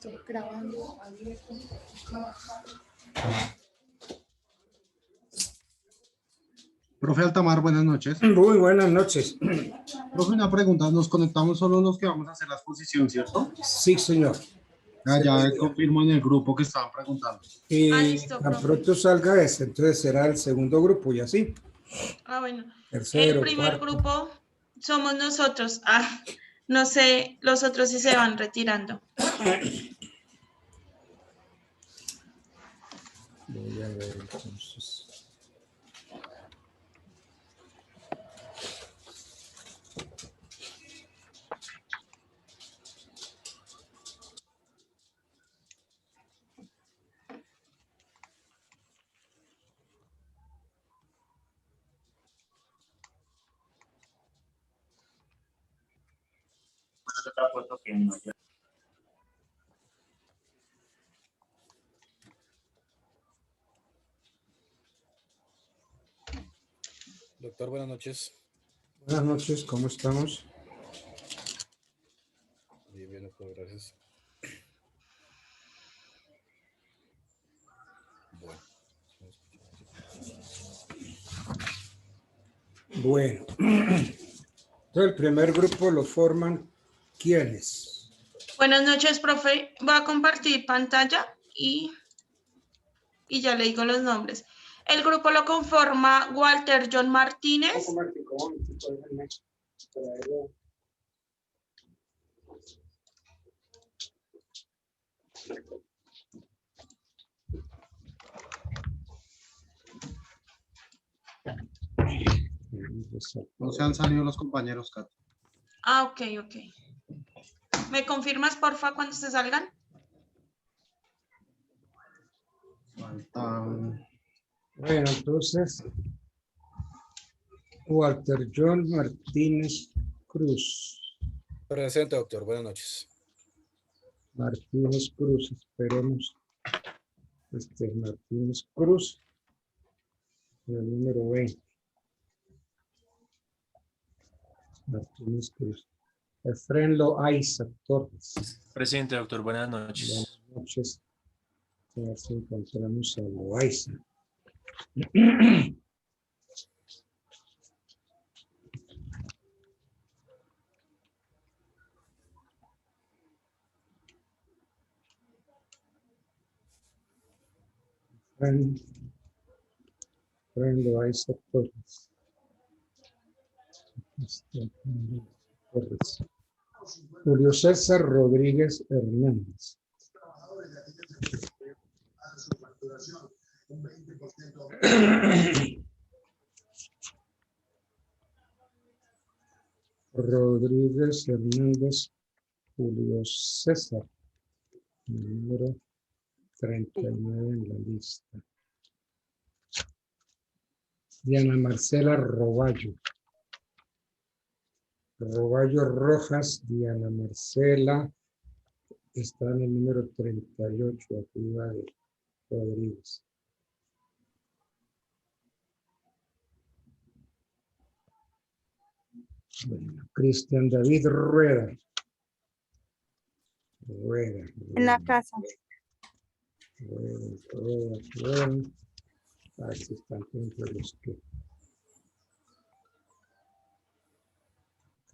Estoy grabando, abierto. Profe Altamar, buenas noches. Muy buenas noches. Profe, una pregunta, nos conectamos solo los que vamos a hacer la exposición, ¿cierto? Sí, señor. Ya confirmo en el grupo que estaban preguntando. Y listo, tan profe. pronto salga ese, entonces será el segundo grupo y así. Bueno. Tercero, El primer cuarto. grupo somos nosotros. No sé, los otros sí se van retirando. Voy a ver entonces. Doctor, buenas noches. Buenas noches, ¿cómo estamos? Bien, bien, doctor, gracias. Bueno. Bueno. Entonces el primer grupo lo forman ¿quiénes? Buenas noches, profe. Voy a compartir pantalla y ya le digo los nombres. El grupo lo conforma Walter John Martínez, No se han salido los compañeros, Kat. ok. ¿Me confirmas, porfa, cuando se salgan? Faltan... Bueno, entonces Walter John Martínez Cruz. Presente, doctor, buenas noches. Martínez Cruz, esperemos. Martínez Cruz, el número 20. Martínez Cruz. Efren Loaiza Torres. Presente, doctor. Buenas noches. Buenas noches. A ver si encontramos a Loaiza. Efren Loaiza Torres. Torres. Julio César Rodríguez Hernández. Rodríguez Hernández Julio César, número 39 en la lista. Diana Marcela Roballo. Roballo Rojas, Diana Marcela, está en el número 38, arriba de Rodríguez. Bueno, Cristian David Rueda. En la casa. Rueda. Aquí están entre los que.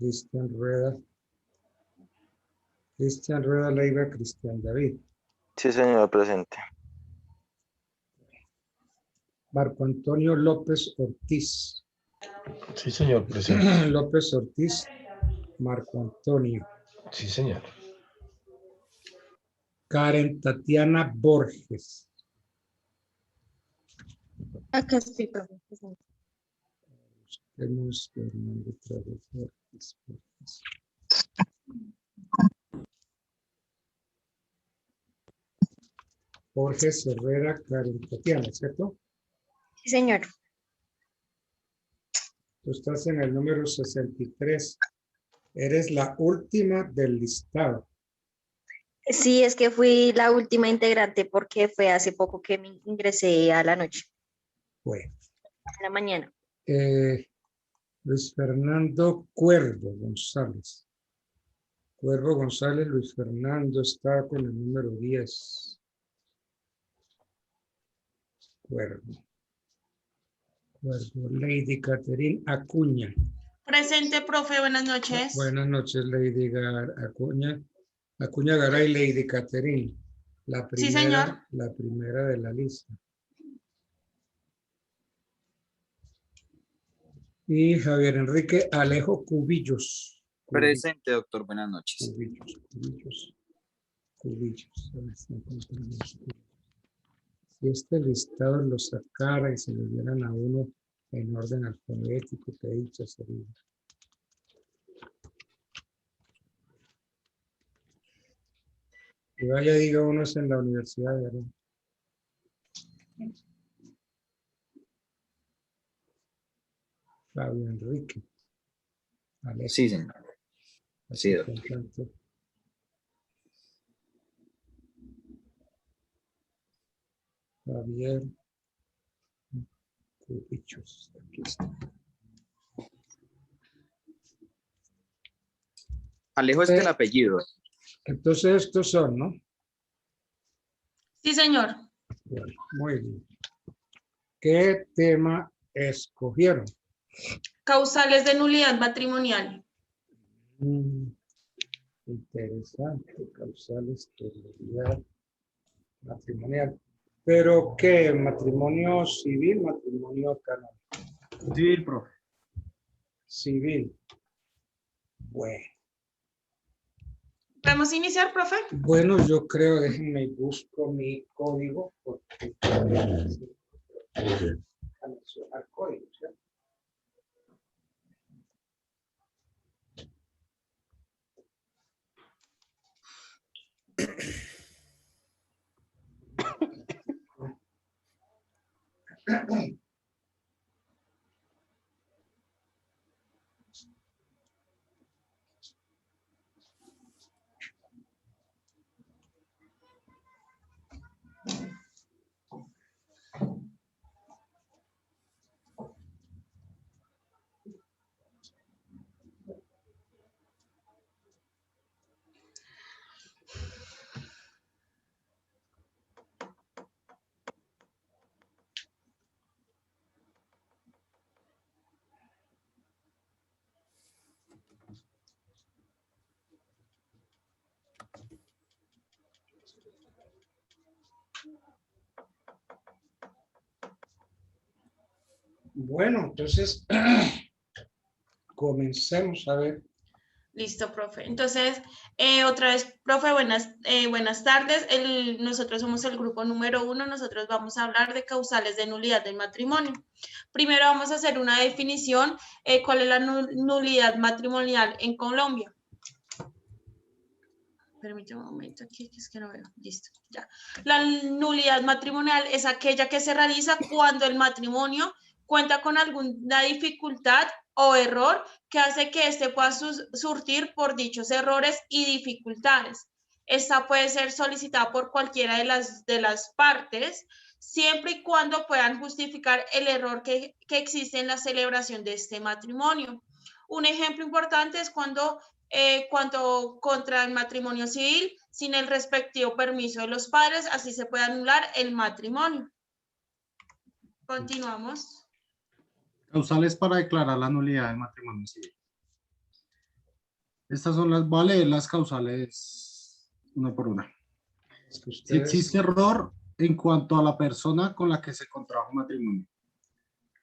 Cristian Rueda Leiva, Cristian David. Sí, señor, presente. Marco Antonio López Ortiz. Sí, señor, presente. López Ortiz, Marco Antonio. Sí, señor. Karen Tatiana Borges. Acá estoy, profe. Tenemos Fernando Traves Borges. Borges Herrera, Karen Tatiana, ¿cierto? Sí, señor. Tú estás en el número 63. Eres la última del listado. Sí, es que fui la última integrante porque fue hace poco que me ingresé a la noche, Bueno. a la mañana. Luis Fernando Cuervo González. Cuervo González Luis Fernando está con el número 10. Cuervo. Cuervo. Lady Catherine Acuña. Presente, profe, buenas noches. Buenas noches, Lady Acuña. Acuña Garay, Lady Catherine. Sí, señor. La primera de la lista. Y Javier Enrique Alejo Cubillos. Presente, doctor. Buenas noches. Cubillos. A ver si encontramos. Si este listado lo sacara y se lo dieran a uno en orden alfabético, que dicho sería. Y vaya, diga uno es en la universidad de Arena. Fabio Enrique. Alejo. Sí, señor. Sí, doctor. Contacto. Javier Cubichos. Aquí está. Alejo es el apellido. Entonces estos son, ¿no? Sí, señor. Bueno, muy bien. ¿Qué tema escogieron? Causales de nulidad matrimonial. Interesante, causales de nulidad matrimonial. ¿Pero qué? ¿Matrimonio civil, matrimonio canónico? Civil, profe. Civil. Bueno. ¿Podemos iniciar, profe? Bueno, yo creo, déjenme busco mi código porque mencionar código, ¿cierto? Bueno, entonces comencemos a ver. Listo, profe. Entonces, otra vez, profe, buenas tardes. Nosotros somos el grupo número 1. Nosotros vamos a hablar de causales de nulidad del matrimonio. Primero vamos a hacer una definición. ¿Cuál es la nulidad matrimonial en Colombia? Permítame un momento aquí, que es que no veo. Listo, ya. La nulidad matrimonial es aquella que se realiza cuando el matrimonio cuenta con alguna dificultad o error que hace que éste pueda surtir por dichos errores y dificultades. Esta puede ser solicitada por cualquiera de las partes, siempre y cuando puedan justificar el error que existe en la celebración de este matrimonio. Un ejemplo importante es cuando contra el matrimonio civil sin el respectivo permiso de los padres, así se puede anular el matrimonio. Continuamos. Causales para declarar la nulidad del matrimonio civil. Estas son las, voy a leer las causales una por una. Es que Si ustedes, existe error en cuanto a la persona con la que se contrajo matrimonio,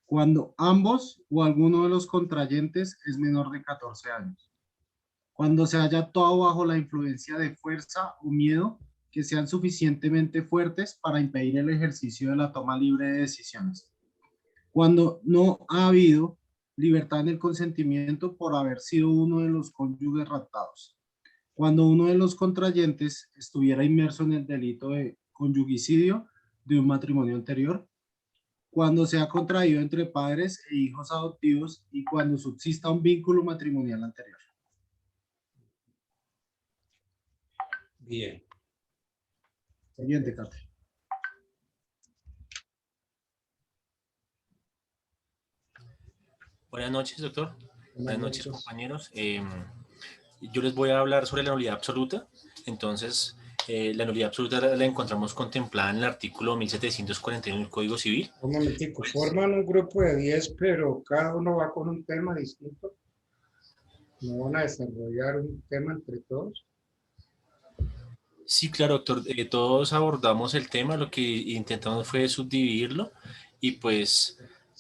cuando ambos o alguno de los contrayentes es menor de 14 años, cuando se haya actuado bajo la influencia de fuerza o miedo que sean suficientemente fuertes para impedir el ejercicio de la toma libre de decisiones, cuando no ha habido libertad en el consentimiento por haber sido uno de los cónyuges raptados, cuando uno de los contrayentes estuviera inmerso en el delito de conyugicidio de un matrimonio anterior, cuando se ha contraído entre padres e hijos adoptivos y cuando subsista un vínculo matrimonial anterior. bien. Siguiente, Cate. Buenas noches, doctor. Buenas noches, compañeros. Yo les voy a hablar sobre la nulidad absoluta. Entonces, la nulidad absoluta la encontramos contemplada en el artículo 1741 del Código Civil. Un momentico, forman un grupo de 10, pero cada uno va con un tema distinto. ¿No van a desarrollar un tema entre todos? Sí, claro, doctor. Todos abordamos el tema, lo que intentamos fue subdividirlo y pues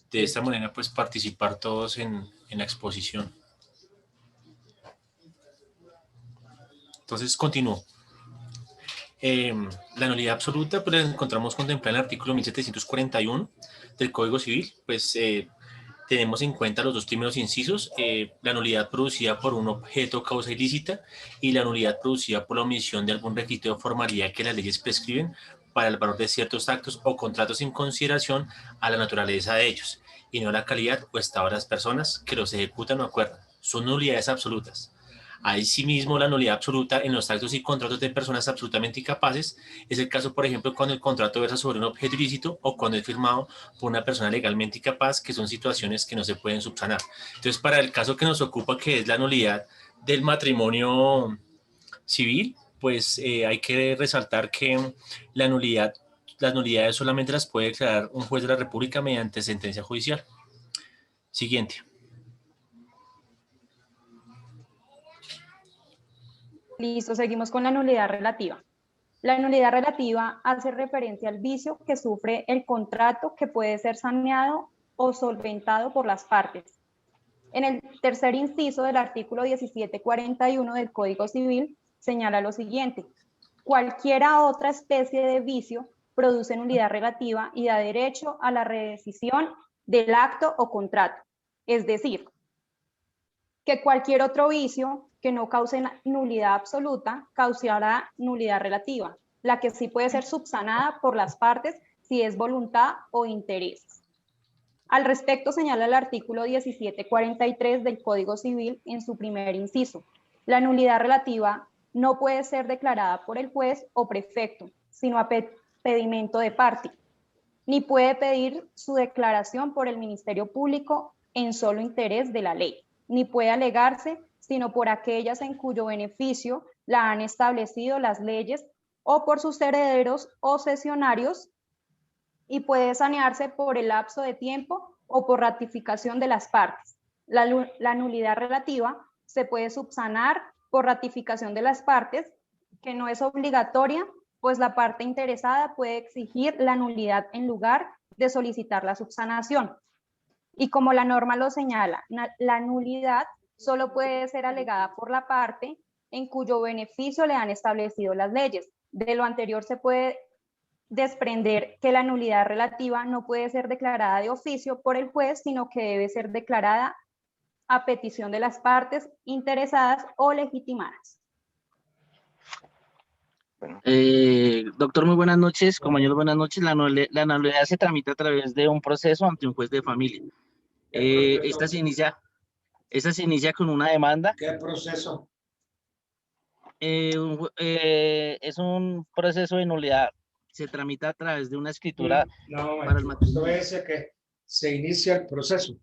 de esta manera pues participar todos en la exposición. Entonces continúo. La nulidad absoluta pues la encontramos contemplada en el artículo 1741 del Código Civil. Pues tenemos en cuenta los dos primeros incisos, la nulidad producida por un objeto o causa ilícita y la nulidad producida por la omisión de algún requisito de formalidad que las leyes prescriben para el valor de ciertos actos o contratos en consideración a la naturaleza de ellos y no a la calidad o estado de las personas que los ejecutan o acuerdan. Son nulidades absolutas. Asimismo, la nulidad absoluta en los actos y contratos de personas absolutamente incapaces es el caso, por ejemplo, cuando el contrato versa sobre un objeto ilícito o cuando es firmado por una persona legalmente incapaz, que son situaciones que no se pueden subsanar. Entonces, para el caso que nos ocupa, que es la nulidad del matrimonio civil, pues hay que resaltar que las nulidades solamente las puede declarar un juez de la República mediante sentencia judicial. Siguiente. Listo, seguimos con la nulidad relativa. La nulidad relativa hace referencia al vicio que sufre el contrato que puede ser saneado o solventado por las partes. En el tercer inciso del artículo 1741 del Código Civil señala lo siguiente: cualquiera otra especie de vicio produce nulidad relativa y da derecho a la redecisión del acto o contrato. Es decir, que cualquier otro vicio que no cause nulidad absoluta causará nulidad relativa, la que sí puede ser subsanada por las partes si es voluntad o interés. Al respecto señala el artículo 1743 del Código Civil en su primer inciso: la nulidad relativa no puede ser declarada por el juez o prefecto, sino a pedimento de parte, ni puede pedir su declaración por el Ministerio Público en solo interés de la ley, ni puede alegarse sino por aquellas en cuyo beneficio la han establecido las leyes o por sus herederos o cesionarios, y puede sanearse por el lapso de tiempo o por ratificación de las partes. La nulidad relativa se puede subsanar por ratificación de las partes, que no es obligatoria, pues la parte interesada puede exigir la nulidad en lugar de solicitar la subsanación. Y como la norma lo señala, la nulidad solo puede ser alegada por la parte en cuyo beneficio le han establecido las leyes. De lo anterior se puede desprender que la nulidad relativa no puede ser declarada de oficio por el juez, sino que debe ser declarada a petición de las partes interesadas o legitimadas. Bueno, Doctor, muy buenas noches. Compañeros, buenas noches. La nulidad se tramita a través de un proceso ante un juez de familia. Esta se inicia con una demanda. ¿Qué proceso? Es un proceso de nulidad. Se tramita a través de una escritura No, para el matrimonio. esto es que se inicia el proceso.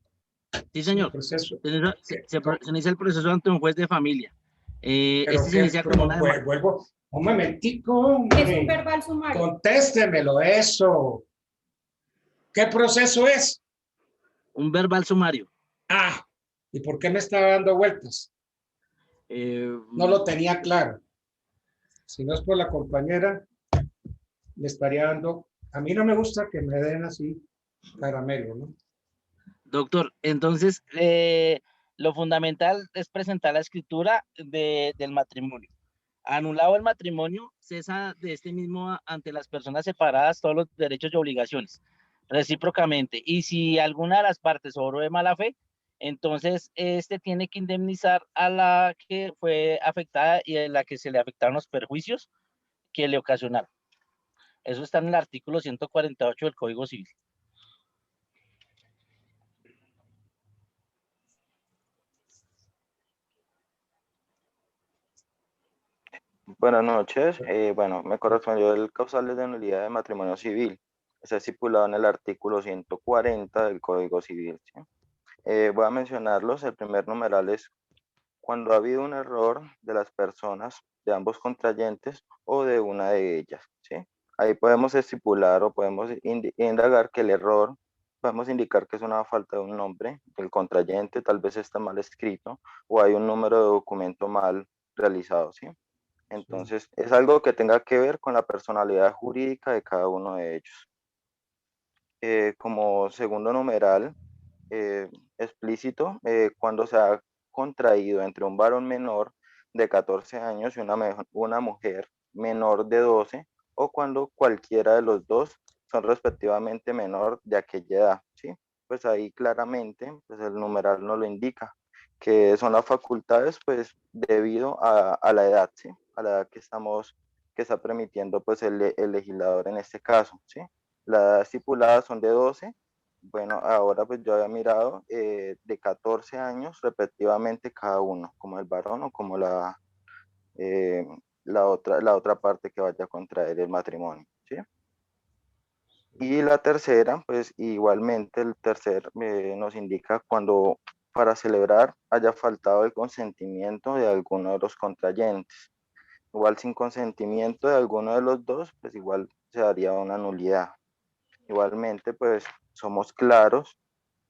Sí, señor. Proceso. Se inicia el proceso ante un juez de familia. Pero Este se inicia con una demanda. vuelvo, un momentico, hombre. Es un verbal sumario. Contéstemelo eso. ¿Qué proceso es? Un verbal sumario. Ah, ¿y por qué me estaba dando vueltas? No lo tenía claro. Si no es por la compañera, me estaría dando. A mí no me gusta que me den así caramelo, ¿no? Doctor, entonces lo fundamental es presentar la escritura del matrimonio. Anulado el matrimonio, cesa de este mismo ante las personas separadas todos los derechos y obligaciones, recíprocamente. Y si alguna de las partes obró de mala fe, entonces este tiene que indemnizar a la que fue afectada y a la que se le afectaron los perjuicios que le ocasionaron. Eso está en el artículo 148 del Código Civil. buenas noches. Bueno, me correspondió el causal de nulidad de matrimonio civil. Está estipulado en el artículo 140 del Código Civil, ¿sí? Voy a mencionarlos. El primer numeral es cuando ha habido un error de las personas, de ambos contrayentes o de una de ellas, ¿sí? Ahí podemos estipular o podemos indagar que el error, podemos indicar que es una falta de un nombre del contrayente, tal vez está mal escrito o hay un número de documento mal realizado, ¿sí? Entonces, es algo que tenga que ver con la personalidad jurídica de cada uno de ellos. Como segundo numeral explícito, cuando se ha contraído entre un varón menor de 14 años y una mujer menor de 12, o cuando cualquiera de los dos son respectivamente menor de aquella edad, ¿sí? Pues ahí claramente, pues el numeral nos lo indica, que son las facultades, pues debido a la edad, ¿sí? A la edad que está permitiendo, pues el legislador en este caso, ¿sí? Las edades estipuladas son de 12. Bueno, ahora pues yo había mirado de 14 años respectivamente cada uno, como el varón o como eh, la otra parte que vaya a contraer el matrimonio, ¿sí? Y la tercera, pues igualmente el tercer nos indica cuando para celebrar haya faltado el consentimiento de alguno de los contrayentes. Igual sin consentimiento de alguno de los dos, pues igual se daría una nulidad. Igualmente, pues somos claros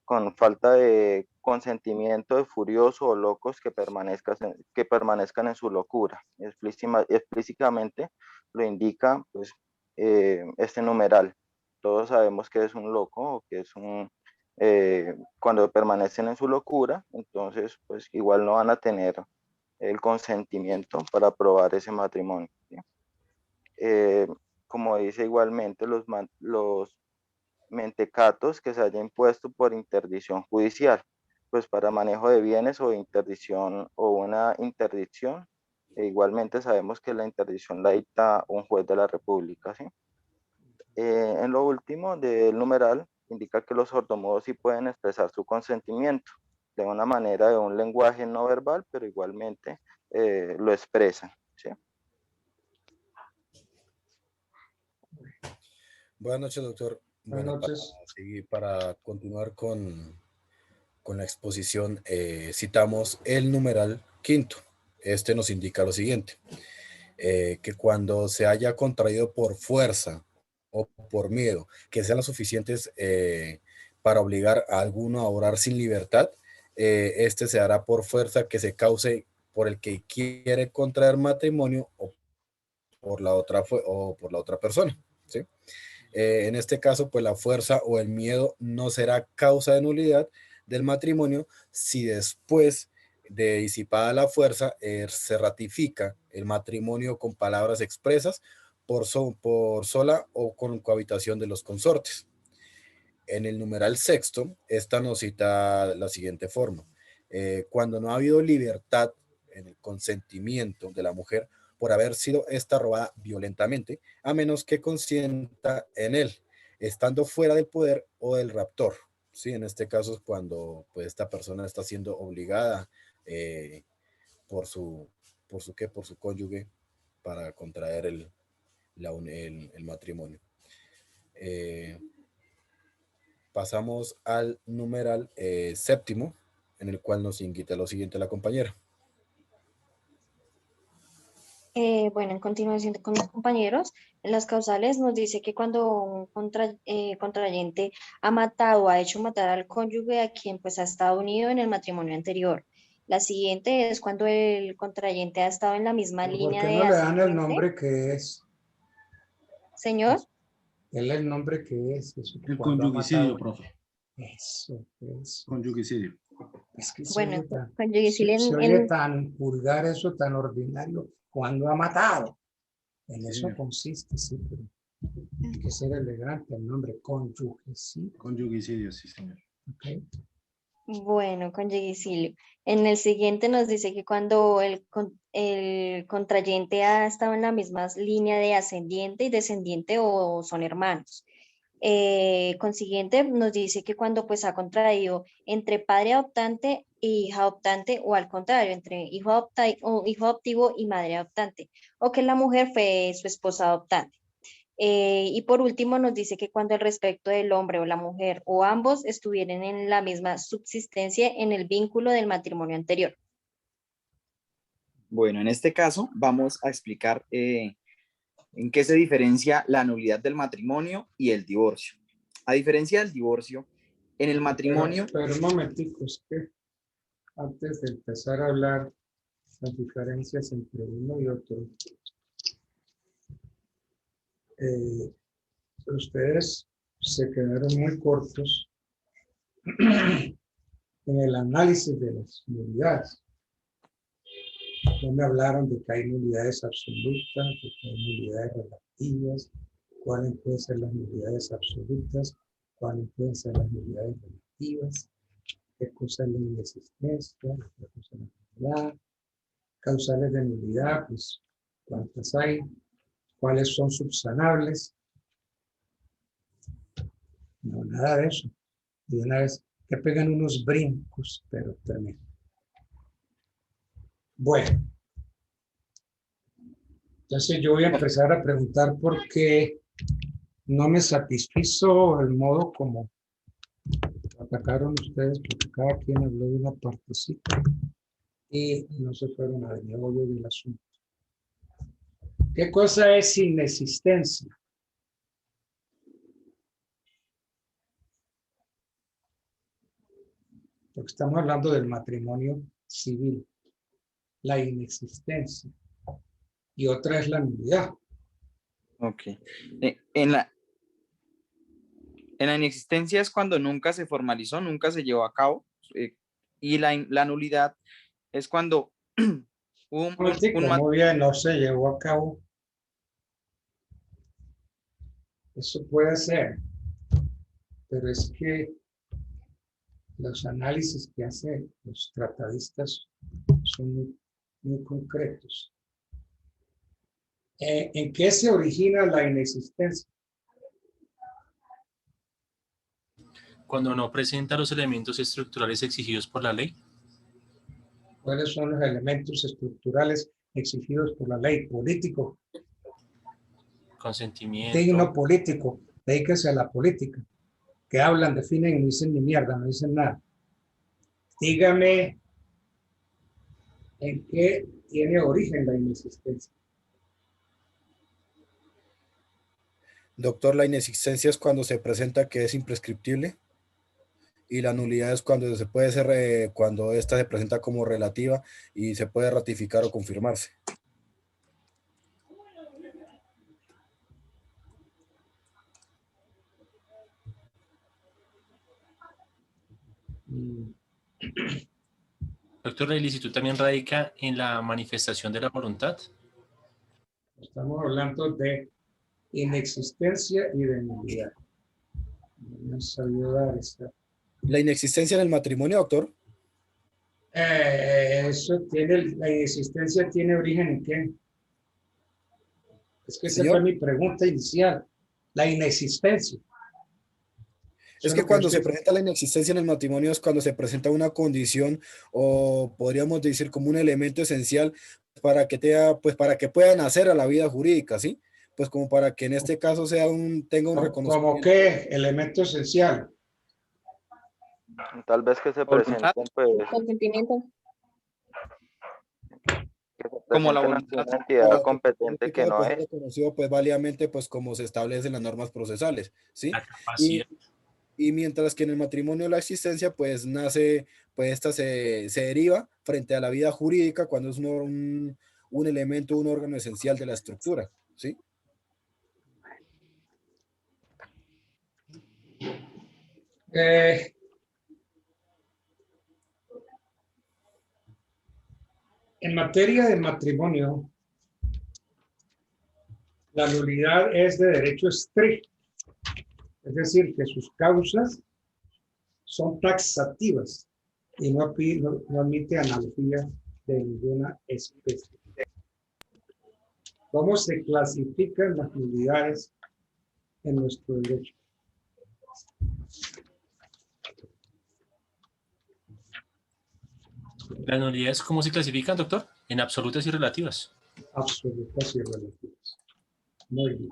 con falta de consentimiento de furiosos o locos que permanezcan en su locura. Explícitamente lo indica pues, este numeral. Todos sabemos que es un loco o que es cuando permanecen en su locura, entonces pues igual no van a tener el consentimiento para aprobar ese matrimonio, ¿sí? Como dice igualmente, los mentecatos que se haya impuesto por interdicción judicial, pues para manejo de bienes o interdición o una interdicción. Igualmente sabemos que la interdicción la dicta un juez de la República, ¿sí? En lo último del numeral indica que los sordomudos sí pueden expresar su consentimiento de una manera, de un lenguaje no verbal, pero igualmente lo expresan, ¿sí? Buenas noches, doctor. Buenas Bueno, noches. para continuar con la exposición, citamos el numeral quinto. Este nos indica lo siguiente, que cuando se haya contraído por fuerza o por miedo, que sean las suficientes para obligar a alguno a orar sin libertad, este se hará por fuerza que se cause por el que quiere contraer matrimonio o por la otra persona, ¿sí? En este caso, pues la fuerza o el miedo no será causa de nulidad del matrimonio si después de disipada la fuerza se ratifica el matrimonio con palabras expresas por sola o con cohabitación de los consortes. En el numeral sexto, esta nos cita la siguiente forma. Cuando no ha habido libertad en el consentimiento de la mujer por haber sido esta robada violentamente, a menos que consienta en él, estando fuera del poder o del raptor. Sí, en este caso es cuando pues, esta persona está siendo obligada por su cónyuge para contraer el matrimonio. Pasamos al numeral séptimo, en el cual nos indica lo siguiente la compañera. Bueno, en continuación con mis compañeros, en las causales nos dice que cuando un contrayente ha matado o ha hecho matar al cónyuge a quien pues ha estado unido en el matrimonio anterior. La siguiente es cuando el contrayente ha estado en la misma ¿Por línea qué de no le dan el ascendiente. nombre que es? Señor. Él el nombre que es. El conyugicidio, profe. Eso. Conyugicidio. Es que Bueno, conyugicidio se oye tan vulgar eso, tan ordinario, cuando ha matado. En eso consiste, sí, pero hay que ser elegante el nombre, conyugicidio. Conyugicidio, sí, señor. Okay. Bueno, conyugicidio. En el siguiente nos dice que cuando el contrayente ha estado en la misma línea de ascendiente y descendiente o son hermanos. Consiguiente nos dice que cuando pues ha contraído entre padre adoptante e hija adoptante o al contrario, entre hijo adoptivo y madre adoptante, o que la mujer fue su esposa adoptante. Y por último nos dice que cuando el respecto del hombre o la mujer o ambos estuvieran en la misma subsistencia en el vínculo del matrimonio anterior. Bueno, en este caso vamos a explicar en qué se diferencia la nulidad del matrimonio y el divorcio. A diferencia del divorcio, en el matrimonio... Pero un momentico, es que antes de empezar a hablar las diferencias entre uno y otro, ustedes se quedaron muy cortos en el análisis de las nulidades. No me hablaron de que hay nulidades absolutas, de que hay nulidades relativas, cuáles pueden ser las nulidades absolutas, cuáles pueden ser las nulidades relativas, qué cosa es la inexistencia, qué cosa es la nulidad, causales de nulidad, pues cuántas hay, cuáles son subsanables. No, nada de eso. Y una vez que pegan unos brincos, pero tremendo. Bueno, entonces yo voy a empezar a preguntar por qué no me satisfizo el modo como atacaron ustedes, porque cada quien habló de una partecita y no se fueron al meollo del asunto. ¿Qué cosa es inexistencia? Porque estamos hablando del matrimonio civil, la inexistencia, y otra es la nulidad. Ok. En la inexistencia es cuando nunca se formalizó, nunca se llevó a cabo, y la nulidad es cuando un Muy bien, no se llevó a cabo. Eso puede ser, pero es que los análisis que hacen los tratadistas son muy concretos. ¿En qué se origina la inexistencia? Cuando no presenta los elementos estructurales exigidos por la ley. ¿Cuáles son los elementos estructurales exigidos por la ley? Político. Consentimiento. Digno político. Dedíquese a la política. Que hablan, definen y no dicen ni mierda, no dicen nada. Dígame en qué tiene origen la inexistencia. Doctor, la inexistencia es cuando se presenta que es imprescriptible y la nulidad es cuando se puede ser, cuando esta se presenta como relativa y se puede ratificar o confirmarse. Doctor, ¿la ilicitud también radica en la manifestación de la voluntad? Estamos hablando de inexistencia y de nulidad. No he sabido dar esta. ¿La inexistencia en el matrimonio, doctor? Eso tiene, la inexistencia tiene origen en qué? Es que esa fue mi pregunta inicial. La inexistencia. Es que cuando se presenta la inexistencia en el matrimonio es cuando se presenta una condición o podríamos decir como un elemento esencial para que para que puedan nacer a la vida jurídica, ¿sí? Pues como para que en este caso tenga un reconocimiento. ¿Cómo qué? Elemento esencial. Tal vez que se presenten, pues, Consentimiento. como la una voluntad entidad competente que no es. Reconocido pues válidamente pues como se establece en las normas procesales, ¿sí? La capacidad. Y mientras que en el matrimonio la existencia pues nace, pues esta se deriva frente a la vida jurídica cuando es un elemento, un órgano esencial de la estructura, ¿sí? En materia de matrimonio, la nulidad es de derecho estricto, es decir, que sus causas son taxativas y no admite analogía de ninguna especie. ¿Cómo se clasifican las nulidades en nuestro derecho? ¿Las nulidades cómo se clasifican, doctor? En absolutas y relativas. Absolutas y relativas. Muy bien.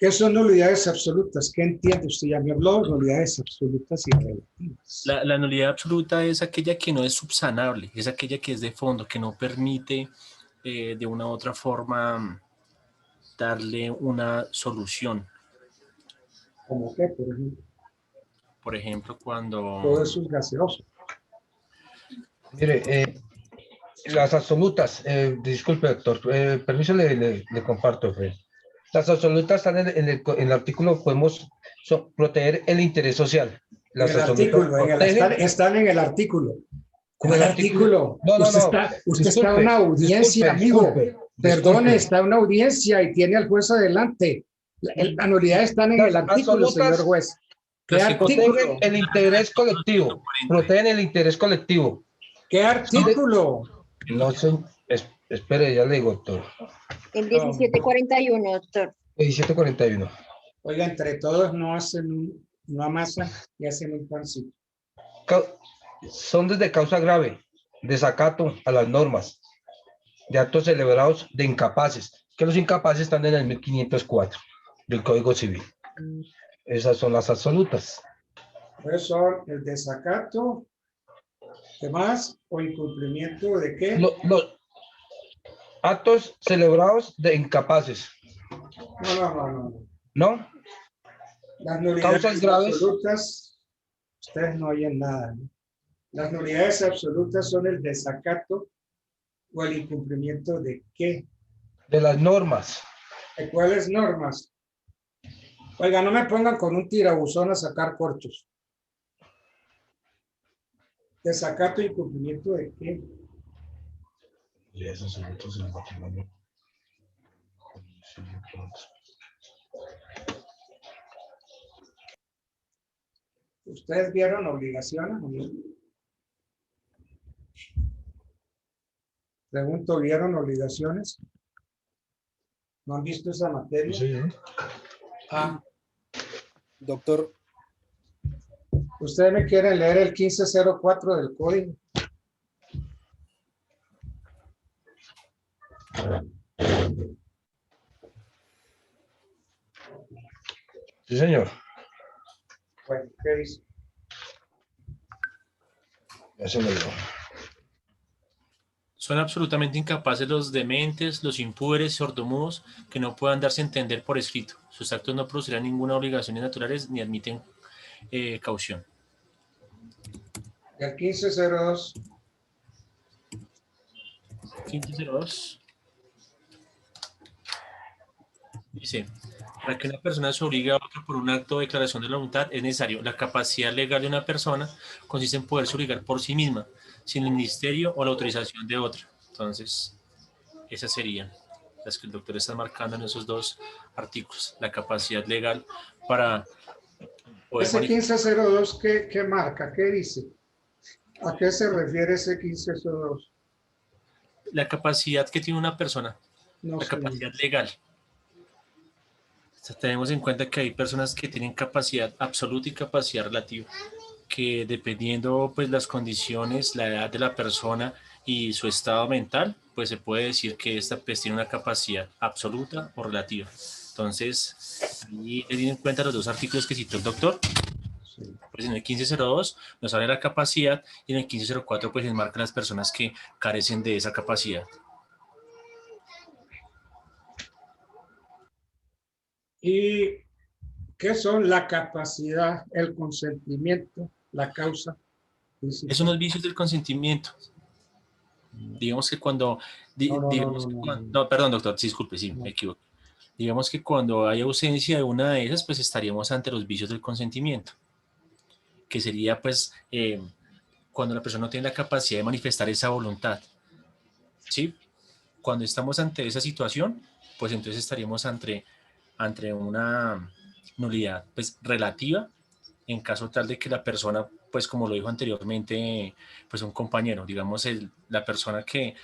¿Qué son nulidades absolutas? ¿Qué entiende usted? Ya me habló de nulidades absolutas y relativas. La nulidad absoluta es aquella que no es subsanable, es aquella que es de fondo, que no permite de una u otra forma darle una solución. ¿Cómo qué, por ejemplo? Por ejemplo, cuando... Todo eso es gaseoso. Mire, las absolutas, disculpe, doctor, permiso le comparto. Las absolutas están en el artículo, podemos proteger el interés social. Las En el artículo, están en el artículo. ¿En el artículo? No, usted está en una audiencia, amigo. Perdone, está en una audiencia y tiene al juez adelante. La nulidad está en el artículo, señor juez. ¿Qué artículo? Protegen el interés colectivo. Protegen el interés colectivo. ¿Qué artículo? No sé, espere, ya le digo, doctor. El 1741, doctor. 1741. Oiga, entre todos no amasan y hacen un pancito. Son desde causa grave, desacato a las normas, de actos celebrados de incapaces, que los incapaces están en el 1504 del Código Civil. Esas son las absolutas. Pues son el desacato, ¿qué más? ¿O incumplimiento de qué? Los actos celebrados de incapaces. No. ¿No? Las nulidades Causas graves. Absolutas, ustedes no oyen nada, ¿no? Las nulidades absolutas son el desacato o el incumplimiento de qué. De las normas. ¿De cuáles normas? Oiga, no me pongan con un tirabuzón a sacar corchos. Desacato e incumplimiento de qué. ¿Ustedes vieron obligaciones o no? Pregunto, ¿vieron obligaciones? ¿No han visto esa materia? Sí. Doctor. ¿Ustedes me quieren leer el 1504 del código? Sí, señor. Bueno, ¿qué dice? Eso lo digo. Son absolutamente incapaces los dementes, los impúberes, sordomudos, que no puedan darse a entender por escrito. Sus actos no producirán ninguna obligación naturales ni admiten caución. El 1502. 1502. Dice, para que una persona se obligue a otra por un acto de declaración de la voluntad es necesario. La capacidad legal de una persona consiste en poderse obligar por sí misma, sin el ministerio o la autorización de otra. Entonces, esas serían las que el doctor está marcando en esos dos artículos. La capacidad legal para poder... Ese 1502, ¿qué marca? ¿Qué dice? ¿A qué se refiere ese 1502? La capacidad que tiene una persona, no la sé. capacidad legal. O sea, tenemos en cuenta que hay personas que tienen capacidad absoluta y capacidad relativa, que dependiendo pues las condiciones, la edad de la persona y su estado mental, pues se puede decir que esta pues, tiene una capacidad absoluta o relativa. Entonces, ahí teniendo en cuenta los dos artículos que citó el doctor, pues en el 1502 nos habla de la capacidad y en el 1504 pues enmarca las personas que carecen de esa capacidad. ¿Y qué son la capacidad, el consentimiento, la causa? Esos son los vicios del consentimiento. Digamos que cuando... No, perdón, doctor, disculpe, sí, me equivoco. Digamos que cuando hay ausencia de una de esas, pues estaríamos ante los vicios del consentimiento, que sería pues cuando la persona no tiene la capacidad de manifestar esa voluntad. ¿Sí? Cuando estamos ante esa situación, pues entonces estaríamos ante una nulidad pues relativa, en caso tal de que la persona, pues como lo dijo anteriormente, pues un compañero, digamos la persona que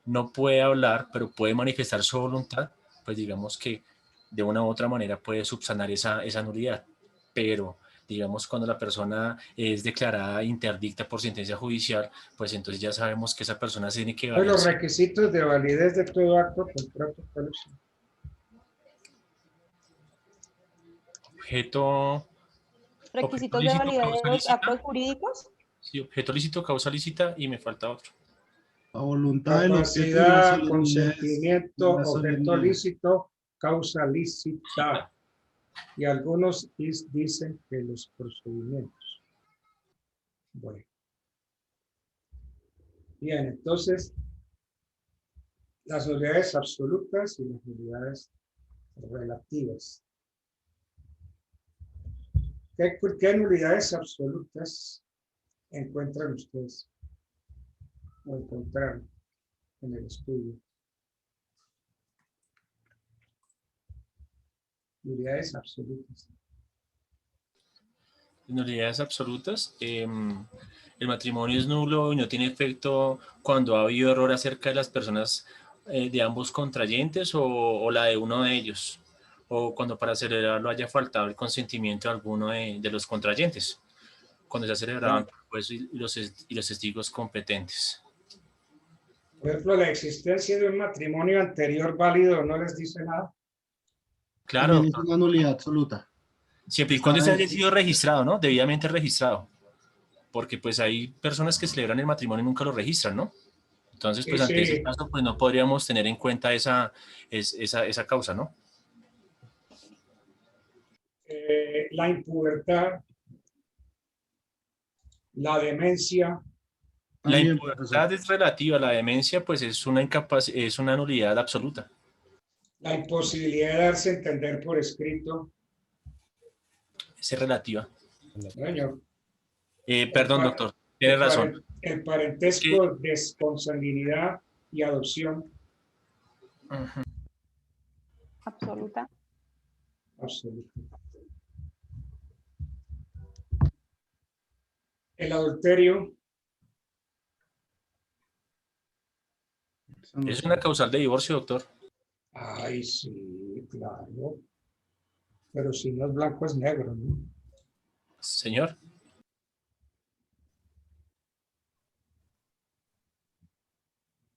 no puede hablar, pero puede manifestar su voluntad, pues digamos que de una u otra manera puede subsanar esa nulidad. Pero digamos cuando la persona es declarada interdicta por sentencia judicial, pues entonces ya sabemos que esa persona se tiene que valer. Los requisitos de validez de todo acto, contrato, ¿cuáles son? objeto Requisitos de lícito, validez causa de los lícita. actos jurídicos. Sí, objeto lícito, causa lícita y me falta otro. La voluntad del objeto y la Capacidad, solemnidad. consentimiento, la objeto solemnidad. lícito, causa lícita. Y algunos dicen que los procedimientos. Bueno. Bien, entonces, las nulidades absolutas y las nulidades relativas. ¿Qué nulidades absolutas encuentran ustedes o encontraron en el estudio? Nulidades absolutas. Nulidades absolutas. El matrimonio es nulo y no tiene efecto cuando ha habido error acerca de las personas de ambos contrayentes o la de uno de ellos, o cuando para celebrarlo haya faltado el consentimiento de alguno de los contrayentes, cuando se ha celebrado ante el juez y los testigos competentes. Por ejemplo, la existencia de un matrimonio anterior válido no les dice nada. Claro, También es una nulidad absoluta. siempre y cuando se haya sido registrado, ¿no? Debidamente registrado. Porque pues hay personas que celebran el matrimonio y nunca lo registran, ¿no? Entonces, pues ante ese caso, pues no podríamos tener en cuenta esa causa, ¿no? La impubertad, la demencia. La impubertad es relativa, la demencia pues es una nulidad absoluta. La imposibilidad de darse a entender por escrito. Es relativa. Señor. Perdón, doctor, tiene razón. El parentesco de consanguinidad y adopción. Absoluta. Absoluta. El adulterio. Es una causal de divorcio, doctor. Ay, sí, claro. Pero si no es blanco, es negro, ¿no? Señor.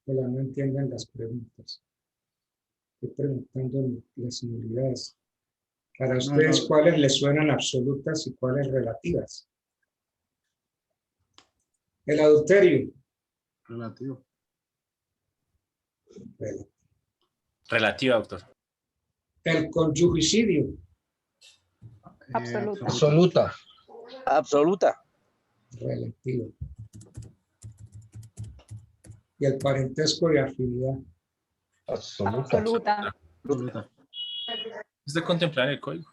Pero no entienden las preguntas. Estoy preguntando las nulidades. Para ustedes, ¿cuáles les suenan absolutas y cuáles relativas? El adulterio. Relativo. Relativa, doctor. El conyugicidio. Absoluta. Absoluta. Absoluta. Relativo. Y el parentesco de afinidad. Absoluta. Absoluta. Es de contemplar el código.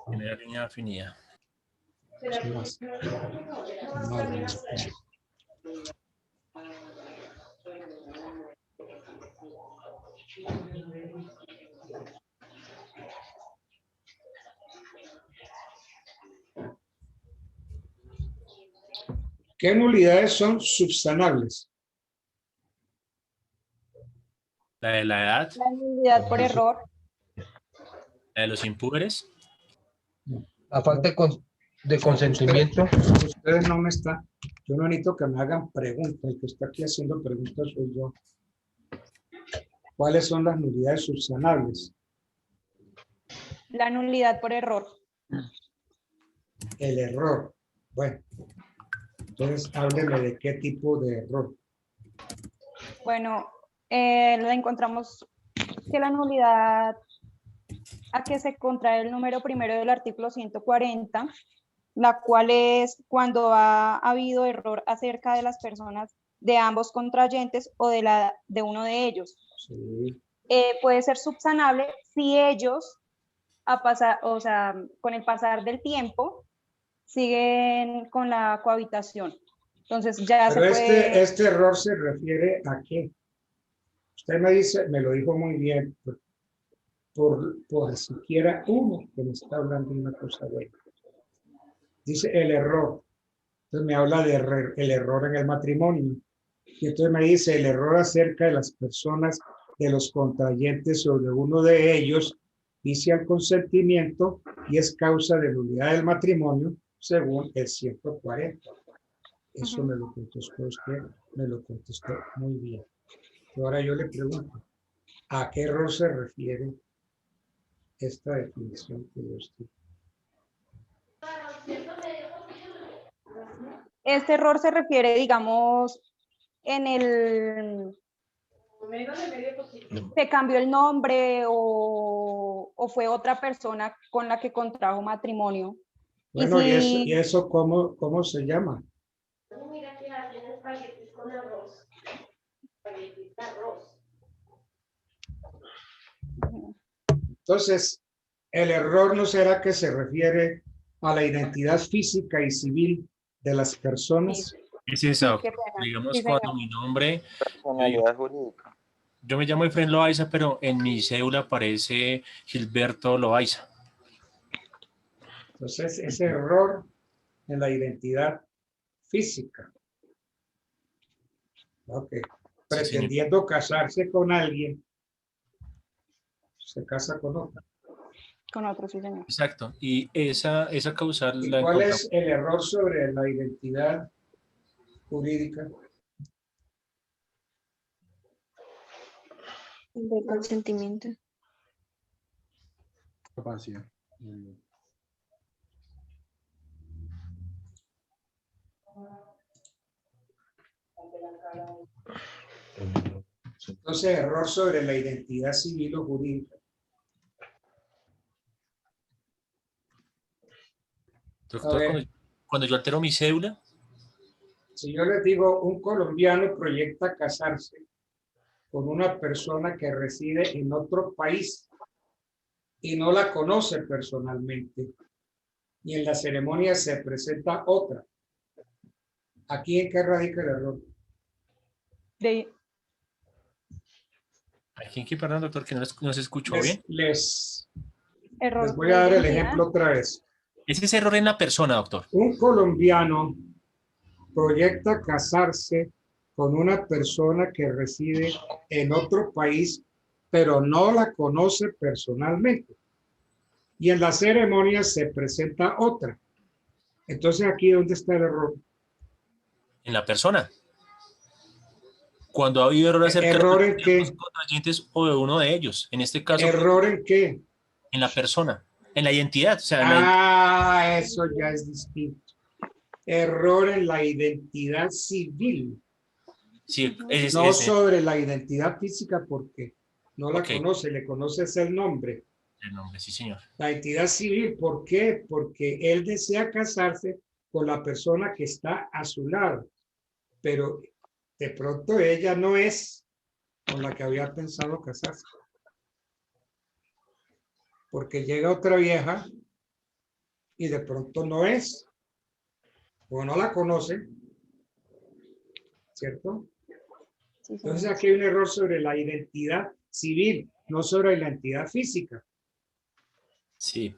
Primera línea de afinidad. ¿Qué nulidades son subsanables? La de la edad. La nulidad por error. La de los impúberes. La falta de consentimiento. Ustedes no me están. Yo no necesito que me hagan preguntas. El que está aquí haciendo preguntas soy yo. ¿Cuáles son las nulidades subsanables? La nulidad por error. El error. Bueno. Entonces, hábleme de qué tipo de error. Bueno, la encontramos que la nulidad a que se contrae el número primero del artículo 140, la cual es cuando ha habido error acerca de las personas de ambos contrayentes o de uno de ellos. Sí. Puede ser subsanable si ellos, con el pasar del tiempo, siguen con la cohabitación. Entonces ya pero se puede... este error se refiere a qué. Usted me dice, me lo dijo muy bien, por siquiera uno que me está hablando de una cosa buena. Dice el error. Entonces me habla de el error en el matrimonio. Y entonces me dice el error acerca de las personas, de los contrayentes sobre uno de ellos, dice al consentimiento y es causa de nulidad del matrimonio según el 140. Eso me lo contestó usted, me lo contestó muy bien. Y ahora yo le pregunto, ¿A qué error se refiere esta definición que yo estoy? Este error se refiere, digamos, en el... ¿Se cambió el nombre o fue otra persona con la que contrajo matrimonio? Bueno, si... ¿y eso cómo se llama? Mira que hacen espaguetis con arroz. Espaguetis de arroz. Entonces, el error no será que se refiere a la identidad física y civil de las personas. Es eso. Qué pena. Digamos, Sí, cuando señor. mi nombre, Personalidad jurídica. yo me llamo Efraín Loaiza, pero en mi cédula aparece Gilberto Loaiza. Entonces, ese error en la identidad física. Ok. Pretendiendo casarse con alguien, se casa con otra. Con otro, sí, señor. Exacto. Y esa causal ¿Y la cuál encontramos. es el error sobre la identidad jurídica? De consentimiento. Capacidad. Entonces, error sobre la identidad civil o jurídica. Doctor, cuando yo altero mi cédula, Si yo les digo, un colombiano proyecta casarse con una persona que reside en otro país y no la conoce personalmente, y en la ceremonia se presenta otra. ¿Aquí en qué radica el error? ¿a quién que perdón, doctor, que no se escuchó bien? Les Error voy a dar de el identidad. ejemplo otra vez. Ese es error en la persona, doctor. Un colombiano proyecta casarse con una persona que reside en otro país, pero no la conoce personalmente. Y en la ceremonia se presenta otra. Entonces, ¿aquí dónde está el error? En la persona. Cuando ha habido error acerca ¿Error en de qué? los contrayentes o de uno de ellos. En este caso, ¿Error en qué? en la persona, en la identidad. O sea, Eso ya es distinto. Error en la identidad civil. sí, No sobre la identidad física, porque no la Ok. conoce, le conoces el nombre. el nombre, sí, señor. La identidad civil, ¿por qué? Porque él desea casarse con la persona que está a su lado, pero de pronto ella no es con la que había pensado casarse. Porque llega otra vieja y de pronto no es, o no la conoce, ¿cierto? Sí, señor. Entonces aquí hay un error sobre la identidad civil, no sobre la identidad física. Sí,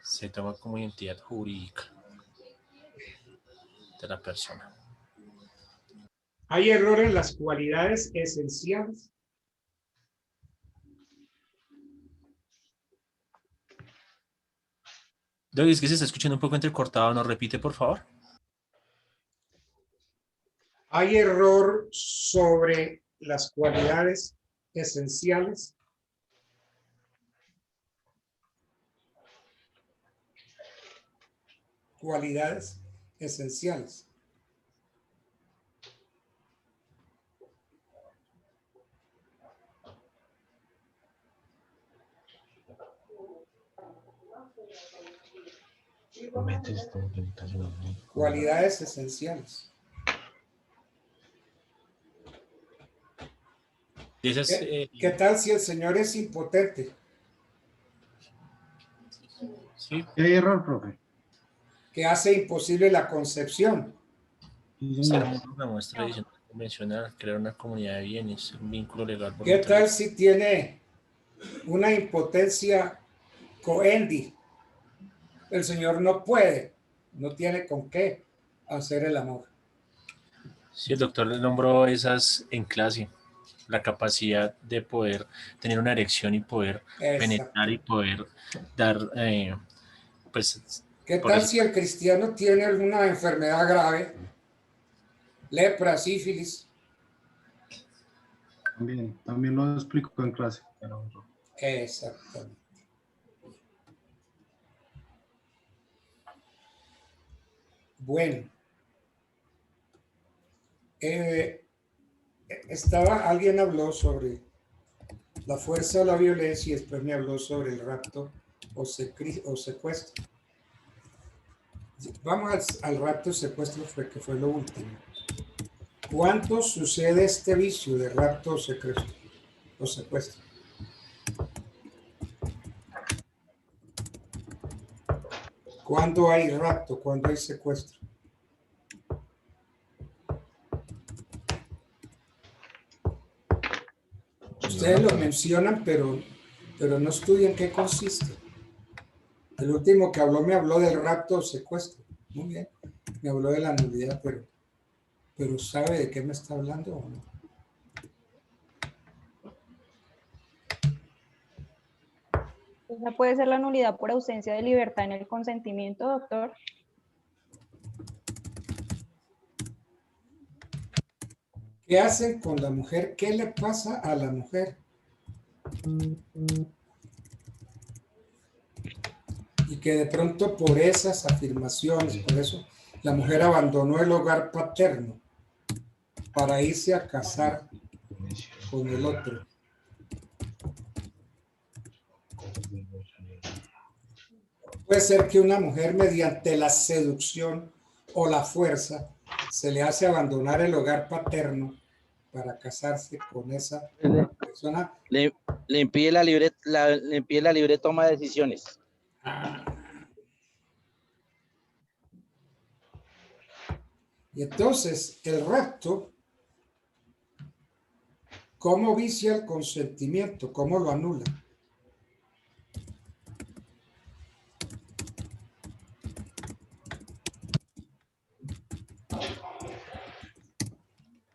se toma como identidad jurídica de la persona. Hay error en las cualidades esenciales. David, es que se está escuchando un poco entrecortado. ¿Nos repite, por favor? Hay error sobre las cualidades esenciales. Cualidades esenciales. Cualidades esenciales. ¿Qué tal si el señor es impotente? Sí. ¿Qué hay error, profe? Que hace imposible la concepción. Ser una muestra adicional convencional, crear una comunidad de bienes, un vínculo legal. ¿Qué voluntario. tal si tiene una impotencia coendi? El señor no puede, no tiene con qué hacer el amor. Sí, el doctor le nombró esas en clase. La capacidad de poder tener una erección y poder penetrar y poder dar, pues... ¿Qué tal si el cristiano tiene alguna enfermedad grave? Lepra, sífilis. También lo explico en clase. Exactamente. Bueno. Alguien habló sobre la fuerza o la violencia y después me habló sobre el rapto o secuestro. Vamos al rapto y secuestro, que fue lo último. ¿Cuánto sucede este vicio de rapto o secuestro? ¿Cuándo hay rapto? ¿Cuándo hay secuestro? Ustedes lo mencionan, pero no estudian qué consiste. El último que habló me habló del rapto o secuestro. Muy bien. Me habló de la nulidad, pero ¿sabe de qué me está hablando o no? Esa puede ser la nulidad por ausencia de libertad en el consentimiento, doctor. ¿Qué hacen con la mujer? ¿Qué le pasa a la mujer? Y que de pronto por esas afirmaciones, por eso la mujer abandonó el hogar paterno para irse a casar con el otro. Puede ser que una mujer mediante la seducción o la fuerza se le hace abandonar el hogar paterno para casarse con esa persona. Le impide la libre toma de decisiones. Y entonces el rapto, ¿cómo vicia el consentimiento? ¿Cómo lo anula?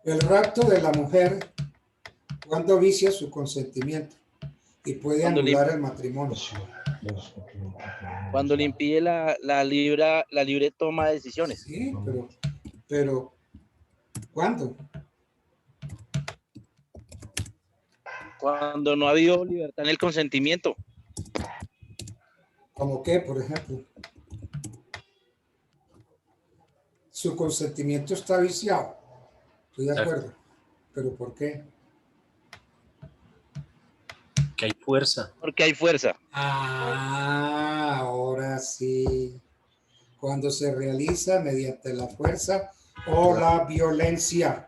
El rapto de la mujer, ¿cuándo vicia su consentimiento? Y puede anular el matrimonio. Cuando le impide la libre toma de decisiones. Sí, pero ¿cuándo? Cuando no ha habido libertad en el consentimiento. ¿Cómo qué, por ejemplo? Su consentimiento está viciado. Estoy de acuerdo. ¿Pero por qué? Que hay fuerza. Porque hay fuerza. Ah, ahora sí. Cuando se realiza mediante la fuerza o la violencia.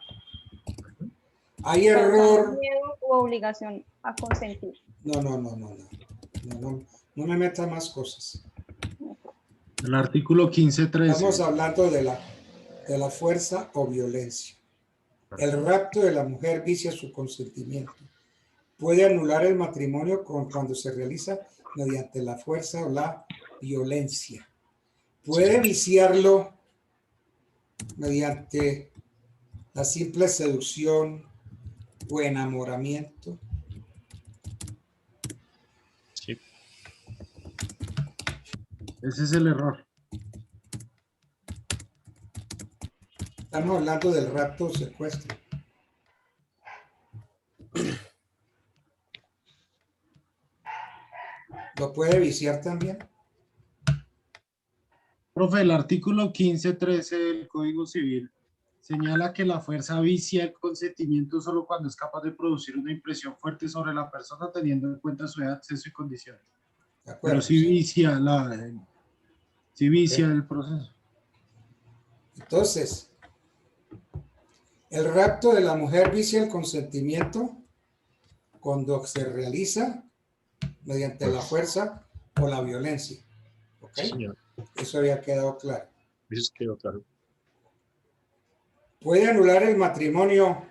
Hay error. Miedo u obligación a consentir. No me meta más cosas. El artículo 15.13. Estamos hablando de la fuerza o violencia. El rapto de la mujer vicia su consentimiento. Puede anular el matrimonio cuando se realiza mediante la fuerza o la violencia. Puede viciarlo mediante la simple seducción o enamoramiento. Sí. Ese es el error. Estamos hablando del rapto o secuestro. ¿Lo puede viciar también? Profe, el artículo 15.13 del Código Civil señala que la fuerza vicia el consentimiento solo cuando es capaz de producir una impresión fuerte sobre la persona teniendo en cuenta su edad, sexo y condiciones. Pero sí vicia, el proceso. Entonces, el rapto de la mujer vicia el consentimiento cuando se realiza mediante la fuerza o la violencia. ¿Ok? Señor. Eso había quedado claro. Eso quedó claro. Puede anular el matrimonio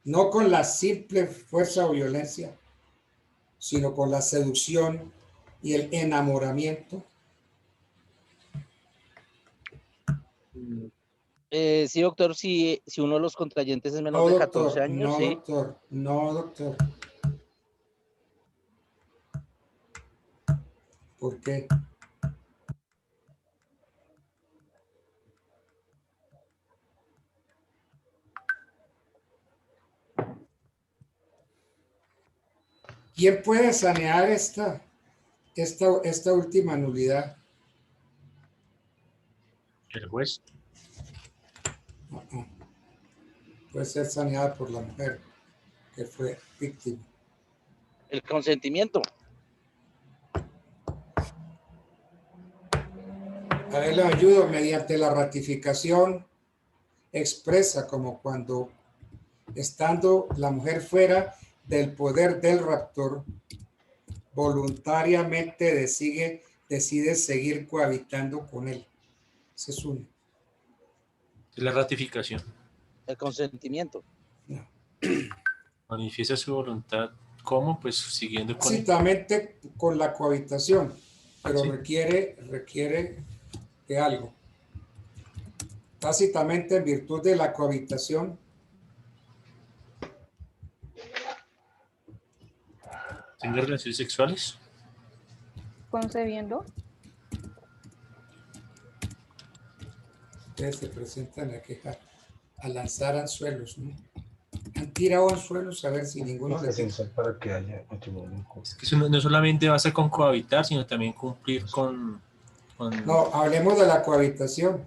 no con la simple fuerza o violencia, sino con la seducción y el enamoramiento. Sí, doctor, si uno de los contrayentes es menor de 14 años, no, sí. No, doctor. ¿Por qué? ¿Quién puede sanear esta última nulidad? El juez. No. Puede ser saneada por la mujer que fue víctima. El consentimiento. A ver, le ayudo mediante la ratificación expresa, como cuando estando la mujer fuera del poder del raptor, voluntariamente decide seguir cohabitando con él. Ese es uno. Es la ratificación. El consentimiento. No. Manifiesta su voluntad. ¿Cómo? Pues siguiendo con... Tácitamente con la cohabitación, pero Sí. requiere de algo. Tácitamente en virtud de la cohabitación. ¿Tiene relaciones sexuales? Concebiendo. Ustedes se presentan a quejar, a lanzar anzuelos, ¿no? Han tirado anzuelos a ver si ninguno les dice. Para que haya matrimonio. Es que eso no solamente basta con cohabitar, sino también cumplir con... No, hablemos de la cohabitación.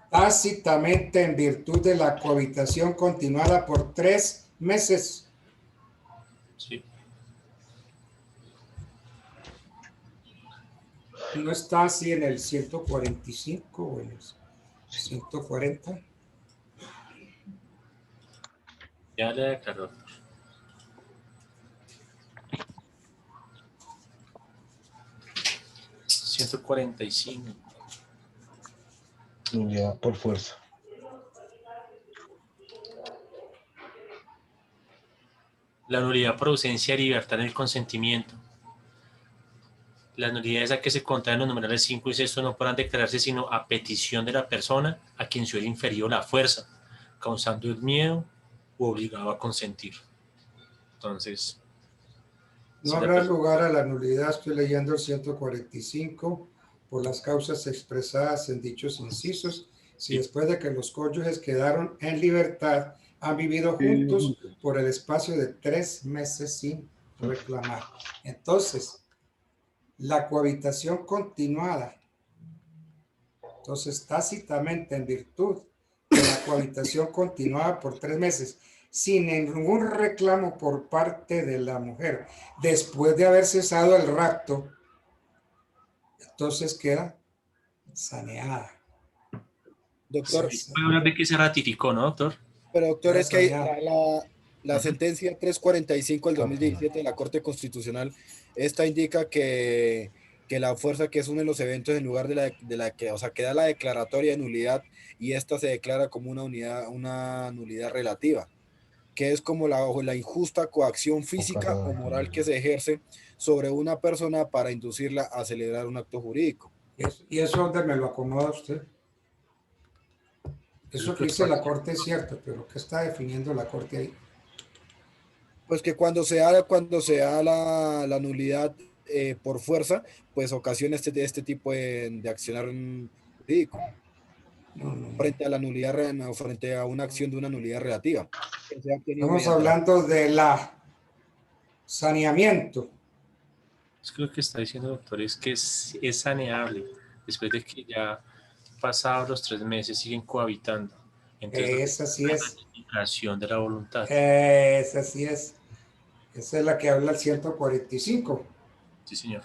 Tácitamente en virtud de la cohabitación continuada por 3 meses. Sí. No está así en el 145 o en el 140. Ya le declaró. $145. Ya, por fuerza. La nulidad por ausencia de libertad en el consentimiento. Las nulidades a que se contraen los numerales 5 y 6 no podrán declararse sino a petición de la persona a quien se hubiera inferido la fuerza, causando el miedo u obligado a consentir. Entonces... No habrá lugar a la nulidad, estoy leyendo el 145, por las causas expresadas en dichos incisos, si después de que los cónyuges quedaron en libertad, han vivido juntos por el espacio de 3 meses sin reclamar. Entonces, la cohabitación continuada, entonces tácitamente en virtud de la cohabitación continuada por 3 meses, sin ningún reclamo por parte de la mujer, después de haber cesado el rapto, entonces queda saneada. Doctor, puede hablar de que se ratificó, ¿no, doctor? Pero doctor, es que la sentencia 345 del 2017 de la Corte Constitucional, esta indica que la fuerza, que es uno de los eventos en lugar de la que, o sea, que da la declaratoria de nulidad, y esta se declara como una nulidad relativa, que es como la injusta coacción física o moral que se ejerce sobre una persona para inducirla a celebrar un acto jurídico. ¿Y eso dónde me lo acomoda usted? Eso que dice la Corte es cierto, pero ¿qué está definiendo la Corte ahí? Pues que cuando se da la nulidad por fuerza, pues ocasiona este tipo de accionar jurídico. Frente a la nulidad, frente a una acción de una nulidad relativa. Estamos hablando de la saneamiento. Es que lo que está diciendo, doctor, es que es saneable después de que ya pasados los 3 meses siguen cohabitando. Entonces, esa sí es. La ratificación de la voluntad. Esa sí es. Esa es la que habla el 145. Sí, señor.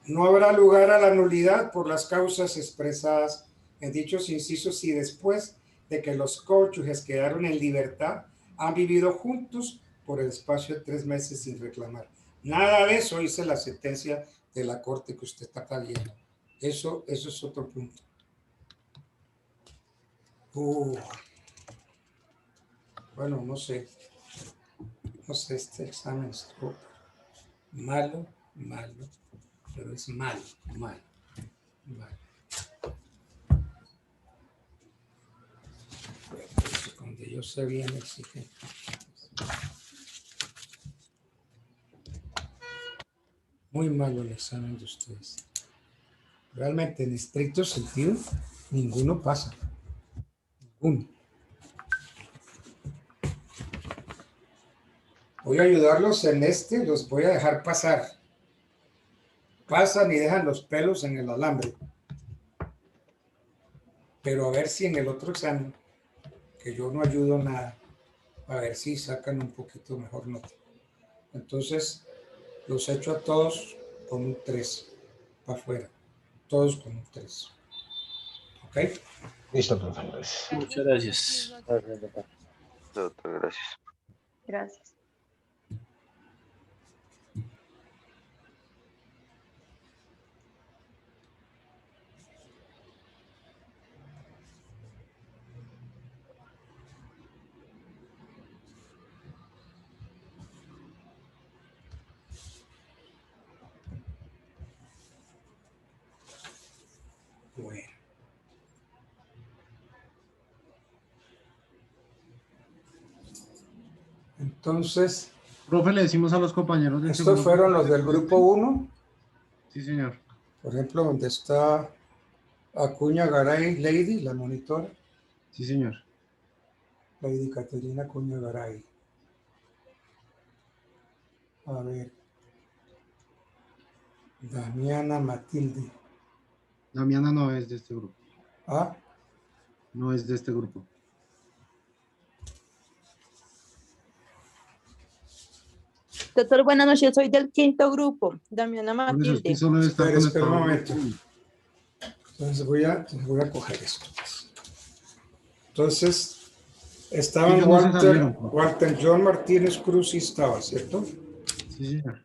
No habrá lugar a la nulidad por las causas expresadas en dichos incisos si después de que los cónyuges quedaron en libertad han vivido juntos por el espacio de 3 meses sin reclamar. Nada de eso dice la sentencia de la Corte que usted está viendo. Eso es otro punto. Bueno, no sé. No sé, este examen estuvo malo, pero es malo. Donde yo sé bien exigente. Muy malo el examen de ustedes. Realmente, en estricto sentido, ninguno pasa. Ninguno. Voy a ayudarlos en este, los voy a dejar pasar. Pasan y dejan los pelos en el alambre. Pero a ver si en el otro examen, que yo no ayudo nada, a ver si sacan un poquito mejor nota. Entonces, los echo a todos con un 3 para afuera. Todos con un 3. ¿Ok? Listo, profe. Gracias. Muchas gracias. Doctor, gracias. Gracias. Bueno. Entonces, Profe, le decimos a los compañeros del estos segundo fueron grupo. los del grupo 1. Sí, señor. Por ejemplo, donde está Acuña Garay Lady, la monitora. Sí, señor. Lady Caterina Acuña Garay. A ver. Damiana Matilde. Damiana no es de este grupo. Ah, No es de este grupo. Doctor, buenas noches. Soy del quinto grupo, Damiana Por eso es que Matilde. solo está espera un conectado. momento. Entonces voy a coger esto. Entonces, estaban Ellos no se salieron, profe. Walter John Martínez Cruz sí estaba, ¿cierto? Sí, señor.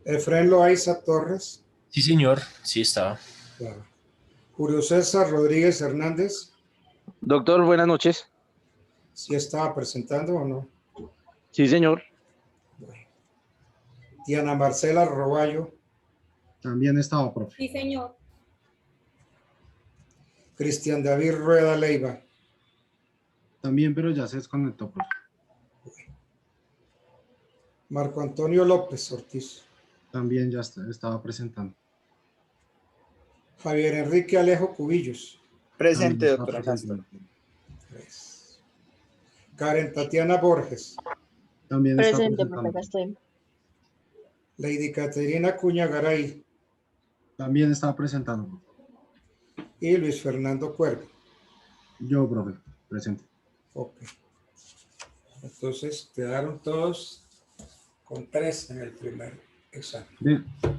Efraín Loaiza Torres. Sí, señor. Sí, estaba. Claro. Julio César Rodríguez Hernández. Doctor, buenas noches. ¿Sí estaba presentando o no? Sí, señor. Diana Marcela Roballo. También estaba, profe. Sí, señor. Cristian David Rueda Leiva. También, pero ya se desconectó, profe. Marco Antonio López Ortiz. También ya estaba presentando. Javier Enrique Alejo Cubillos. Presente, También doctora estaba Castro. presentando. Karen Tatiana Borges. También está Presente, profe, presentando. acá estoy. Lady Caterina Cuña Garay. También estaba presentando. Y Luis Fernando Cuervo. Yo, profe, presente. Ok. Entonces quedaron todos con 3 en el primer examen.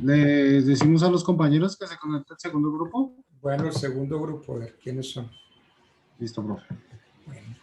¿Les decimos a los compañeros que se conecte al segundo grupo? Bueno, el segundo grupo, a ver quiénes son. Listo, profe. Bueno.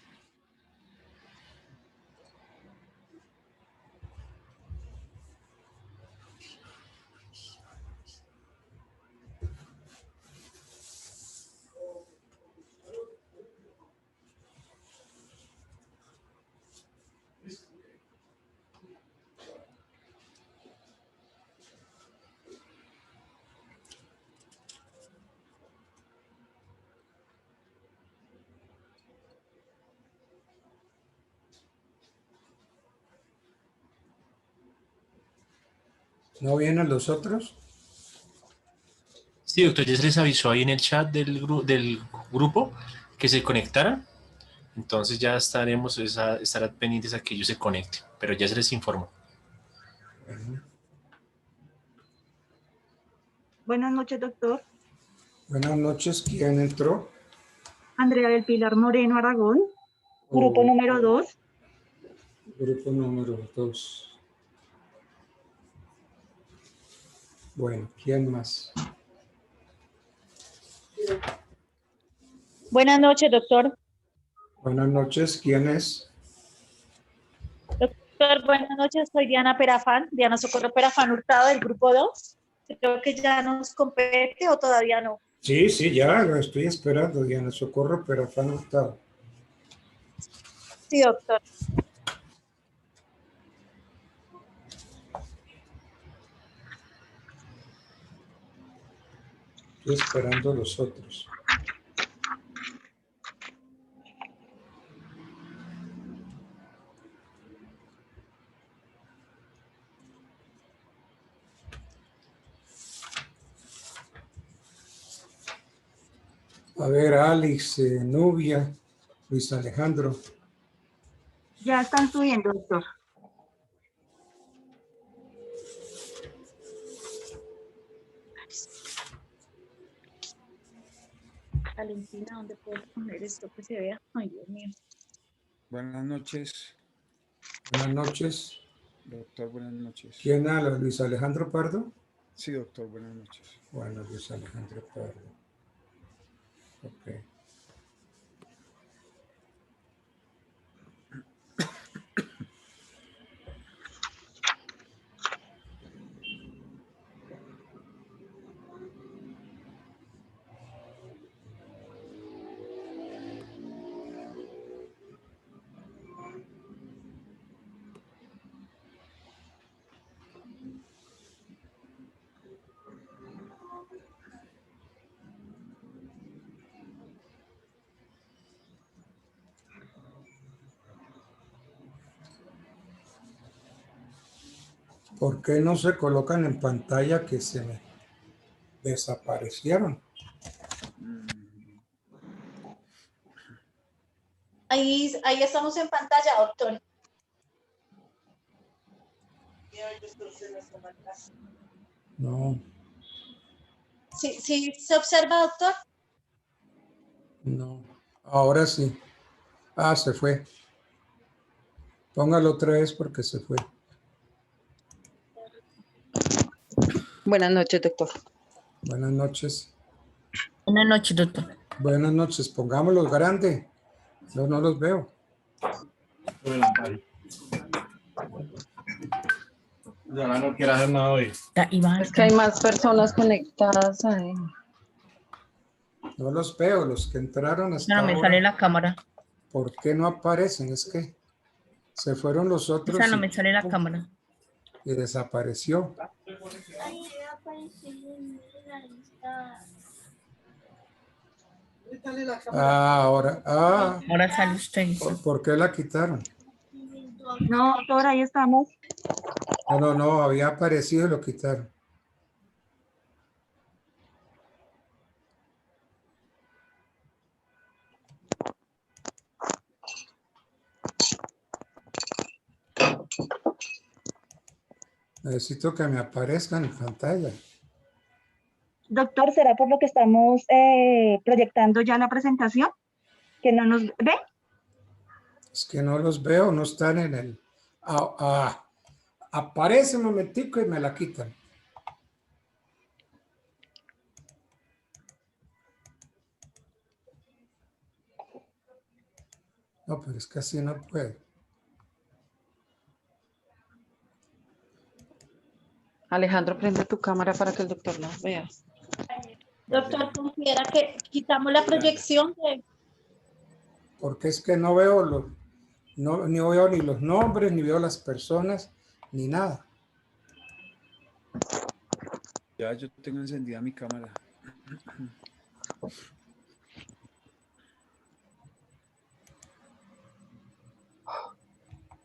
¿No vienen los otros? Sí, doctor, ya se les avisó ahí en el chat del grupo que se conectaran. Entonces ya estarán pendientes a que ellos se conecten, pero ya se les informó. Buenas noches, doctor. Buenas noches. ¿Quién entró? Andrea del Pilar Moreno Aragón, grupo número 2. Grupo número 2. Bueno, ¿quién más? Buenas noches, doctor. Buenas noches. ¿Quién es? Doctor, buenas noches. Soy Diana Perafán, Diana Socorro Perafán Hurtado del grupo 2. Creo que ya nos compete o todavía no. Sí, ya lo estoy esperando, Diana Socorro, pero fue anotado. Sí, doctor. Estoy esperando los otros. A ver, Alex, Nubia, Luis Alejandro. Ya están subiendo, doctor. Valentina, ¿dónde puedo poner esto que se vea? Ay, Dios mío. Buenas noches. Buenas noches. Doctor, buenas noches. ¿Quién habla? ¿Luis Alejandro Pardo? Sí, doctor, buenas noches. Bueno, Luis Alejandro Pardo. Ok. ¿Por qué no se colocan en pantalla que se me desaparecieron? Ahí estamos en pantalla, doctor. No, ¿Sí se observa, doctor? no. Ahora sí. Ah, se fue. Póngalo otra vez porque se fue. Buenas noches, doctor. Buenas noches. Buenas noches, doctor. Buenas noches. Pongámoslos grande. Yo no los veo. Ya no quiero hacer nada hoy. Es que hay más personas conectadas ahí. No los veo. Los que entraron hasta No, me ahora. sale la cámara. ¿Por qué no aparecen? Es que se fueron los otros. O sea, no me y, sale la cámara. y desapareció. Ahí apareció en la lista. Ah, ahora. Ah, Ahora sale usted. ¿por qué la quitaron? No, doctor, ahí estamos. No, había aparecido y lo quitaron. Necesito que me aparezcan en pantalla. Doctor, ¿será por lo que estamos proyectando ya la presentación? ¿Que no nos ve? Es que no los veo, no están en el... aparece un momentico y me la quitan. No, pero es que así no puedo. Alejandro, prende tu cámara para que el doctor la vea. Doctor, ¿considera que quitamos la proyección de... Porque es que no veo ni veo ni los nombres, ni veo las personas, ni nada. Ya yo tengo encendida mi cámara.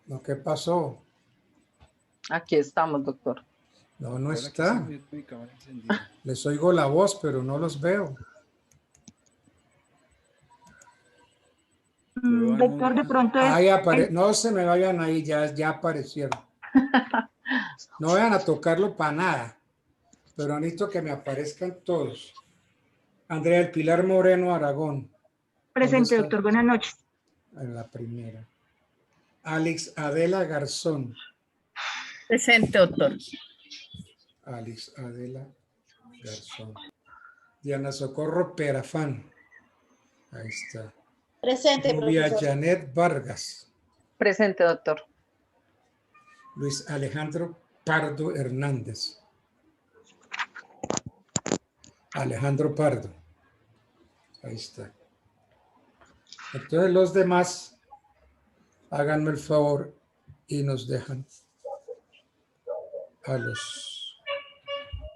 ¿No? ¿Qué pasó? Aquí estamos, doctor. No Ahora está. que sí, mi cámara encendida. Les oigo la voz, pero no los veo. Doctor, de pronto es... Ahí no se me vayan ahí, ya aparecieron. No vayan a tocarlo para nada. Pero necesito que me aparezcan todos. Andrea del Pilar Moreno Aragón. Presente, doctor, buenas noches. En la primera. Alex Adela Garzón. Presente, doctor. Alex Adela Garzón. Diana Socorro Perafán. Ahí está. Presente, Rubia profesor. Janet Vargas. Presente, doctor. Luis Alejandro Pardo Hernández. Alejandro Pardo. Ahí está. Entonces los demás, háganme el favor y nos dejan a los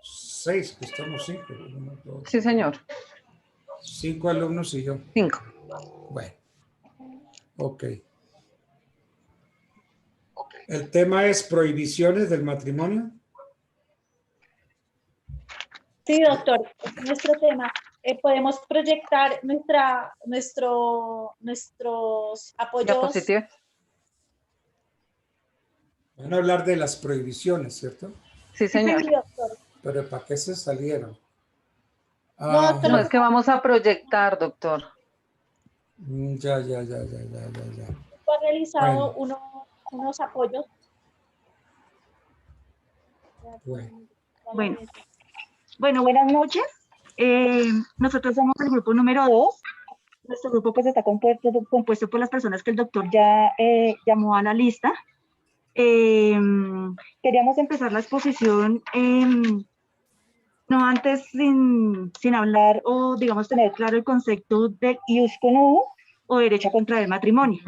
6, que estamos 5. Sí, señor. 5 alumnos y yo. 5. Bueno. Ok. El tema es prohibiciones del matrimonio. Sí, doctor, es nuestro tema. podemos proyectar nuestros apoyos. Diapositiva. Van a hablar de las prohibiciones, ¿cierto? Sí, señor. Sí, doctor. Pero ¿para qué se salieron? No, doctor, No, es que vamos a proyectar, doctor. Ya. ha realizado unos apoyos. Bueno, buenas noches. Nosotros somos el grupo número 2. Nuestro grupo pues está compuesto por las personas que el doctor ya llamó a la lista. Queríamos empezar la exposición, no antes sin hablar o digamos tener claro el concepto de ius con u o derecho a contraer matrimonio.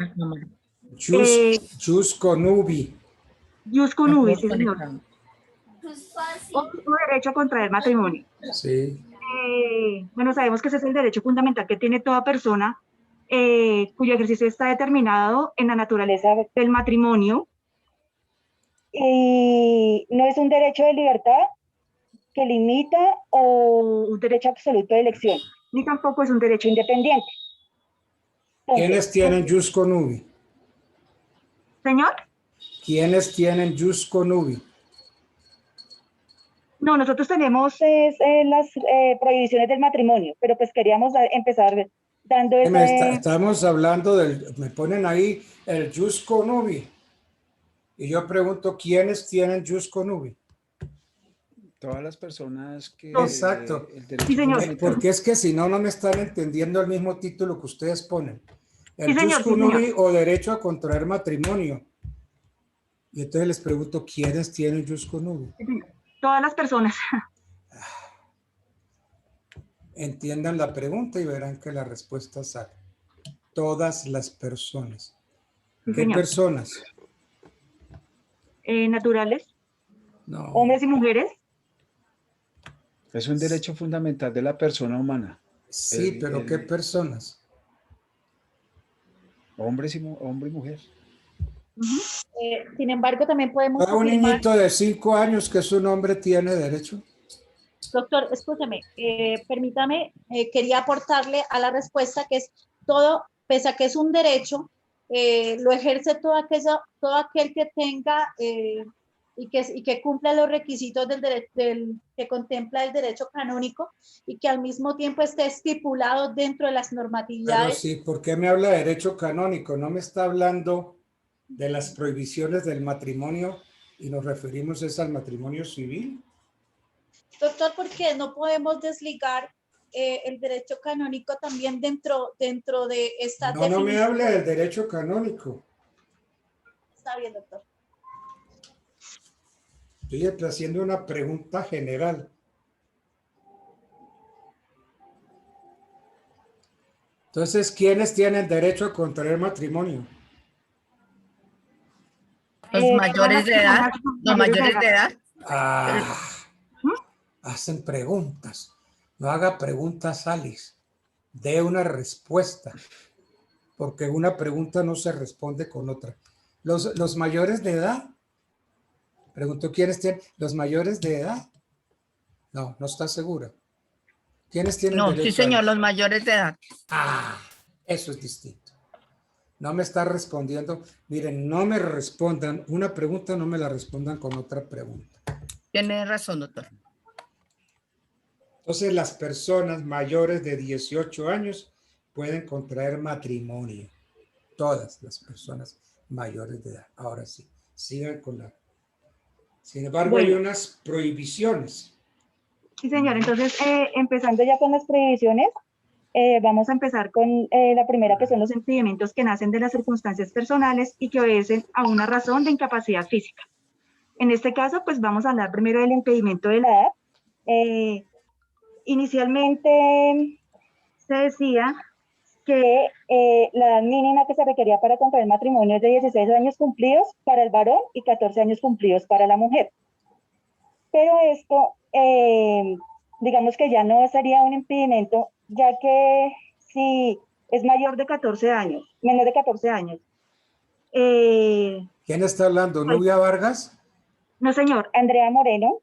Jus con ubi. Ius con ubi, sí señor. O derecho a contraer matrimonio. Sí. Bueno, sabemos que ese es el derecho fundamental que tiene toda persona cuyo ejercicio está determinado en la naturaleza del matrimonio. Y no es un derecho de libertad que limita o un derecho absoluto de elección, ni tampoco es un derecho independiente. Entonces, ¿Quiénes tienen jus con ubi? ¿Señor? ¿Quiénes tienen jus con ubi? No, nosotros tenemos las prohibiciones del matrimonio, pero pues queríamos empezar dando ese... Estamos hablando me ponen ahí el jus con ubi. Y yo pregunto, ¿quiénes tienen jus con ubi? Todas las personas que... Exacto. Sí, señor. Porque es que si no, no me están entendiendo el mismo título que ustedes ponen. El Sí, señor, jus con sí, señor. ubi o derecho a contraer matrimonio. Y entonces les pregunto, ¿quiénes tienen jus con ubi? Todas las personas. Entiendan la pregunta y verán que la respuesta sale. Todas las personas. Sí, ¿Qué señor. personas? Naturales. No. Hombres y mujeres. Es un derecho fundamental de la persona humana. Sí, pero ¿qué personas? Hombre y mujer. Sin embargo, también podemos ¿A un afirmar... niñito de 5 años que su nombre tiene derecho? Doctor, escúcheme, permítame, quería aportarle a la respuesta que es todo, pese a que es un derecho, lo ejerce todo aquel que tenga y que cumpla los requisitos que contempla el derecho canónico y que al mismo tiempo esté estipulado dentro de las Pero normatividades. sí, ¿por qué me habla de derecho canónico? No me está hablando de las prohibiciones del matrimonio y nos referimos es al matrimonio civil. Doctor, porque no podemos desligar el derecho canónico también dentro de esta No, no me definición? hable del derecho canónico. Está bien, doctor. Estoy haciendo una pregunta general. Entonces, ¿quiénes tienen derecho a contraer matrimonio? Los mayores de edad. Los mayores de edad. Hacen preguntas. No haga preguntas, Alice. Dé una respuesta. Porque una pregunta no se responde con otra. Los mayores de edad. Pregunto, ¿quiénes tienen? ¿Los mayores de edad? No, no está segura. ¿Quiénes tienen No, derecho? sí, señor, los mayores de edad. Eso es distinto. No me está respondiendo. Miren, no me respondan una pregunta, no me la respondan con otra pregunta. Tiene razón, doctor. Entonces, las personas mayores de 18 años pueden contraer matrimonio. Todas las personas mayores de edad. Ahora sí, sigan con la... Sin embargo, hay unas prohibiciones. Sí, señor. Entonces, empezando ya con las prohibiciones, vamos a empezar con la primera, que son los impedimentos que nacen de las circunstancias personales y que obedecen a una razón de incapacidad física. En este caso, pues vamos a hablar primero del impedimento de la edad. Inicialmente se decía que la edad mínima que se requería para contraer matrimonio es de 16 años cumplidos para el varón y 14 años cumplidos para la mujer. Pero esto, digamos que ya no sería un impedimento, ya que si es mayor de 14 años, menor de 14 años. ¿Quién está hablando? ¿Nubia Vargas? No, señor, Andrea Moreno.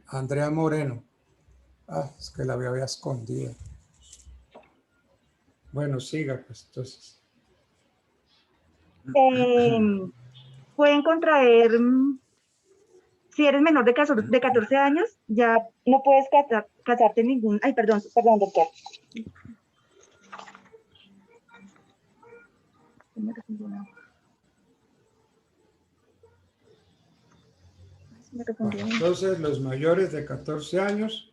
Andrea Moreno. Ah, es que la había escondido. Bueno, siga, pues, entonces. Pueden contraer, si eres menor de 14 años, ya no puedes casarte en ningún... Ay, perdón, doctor. Entonces, los mayores de 14 años,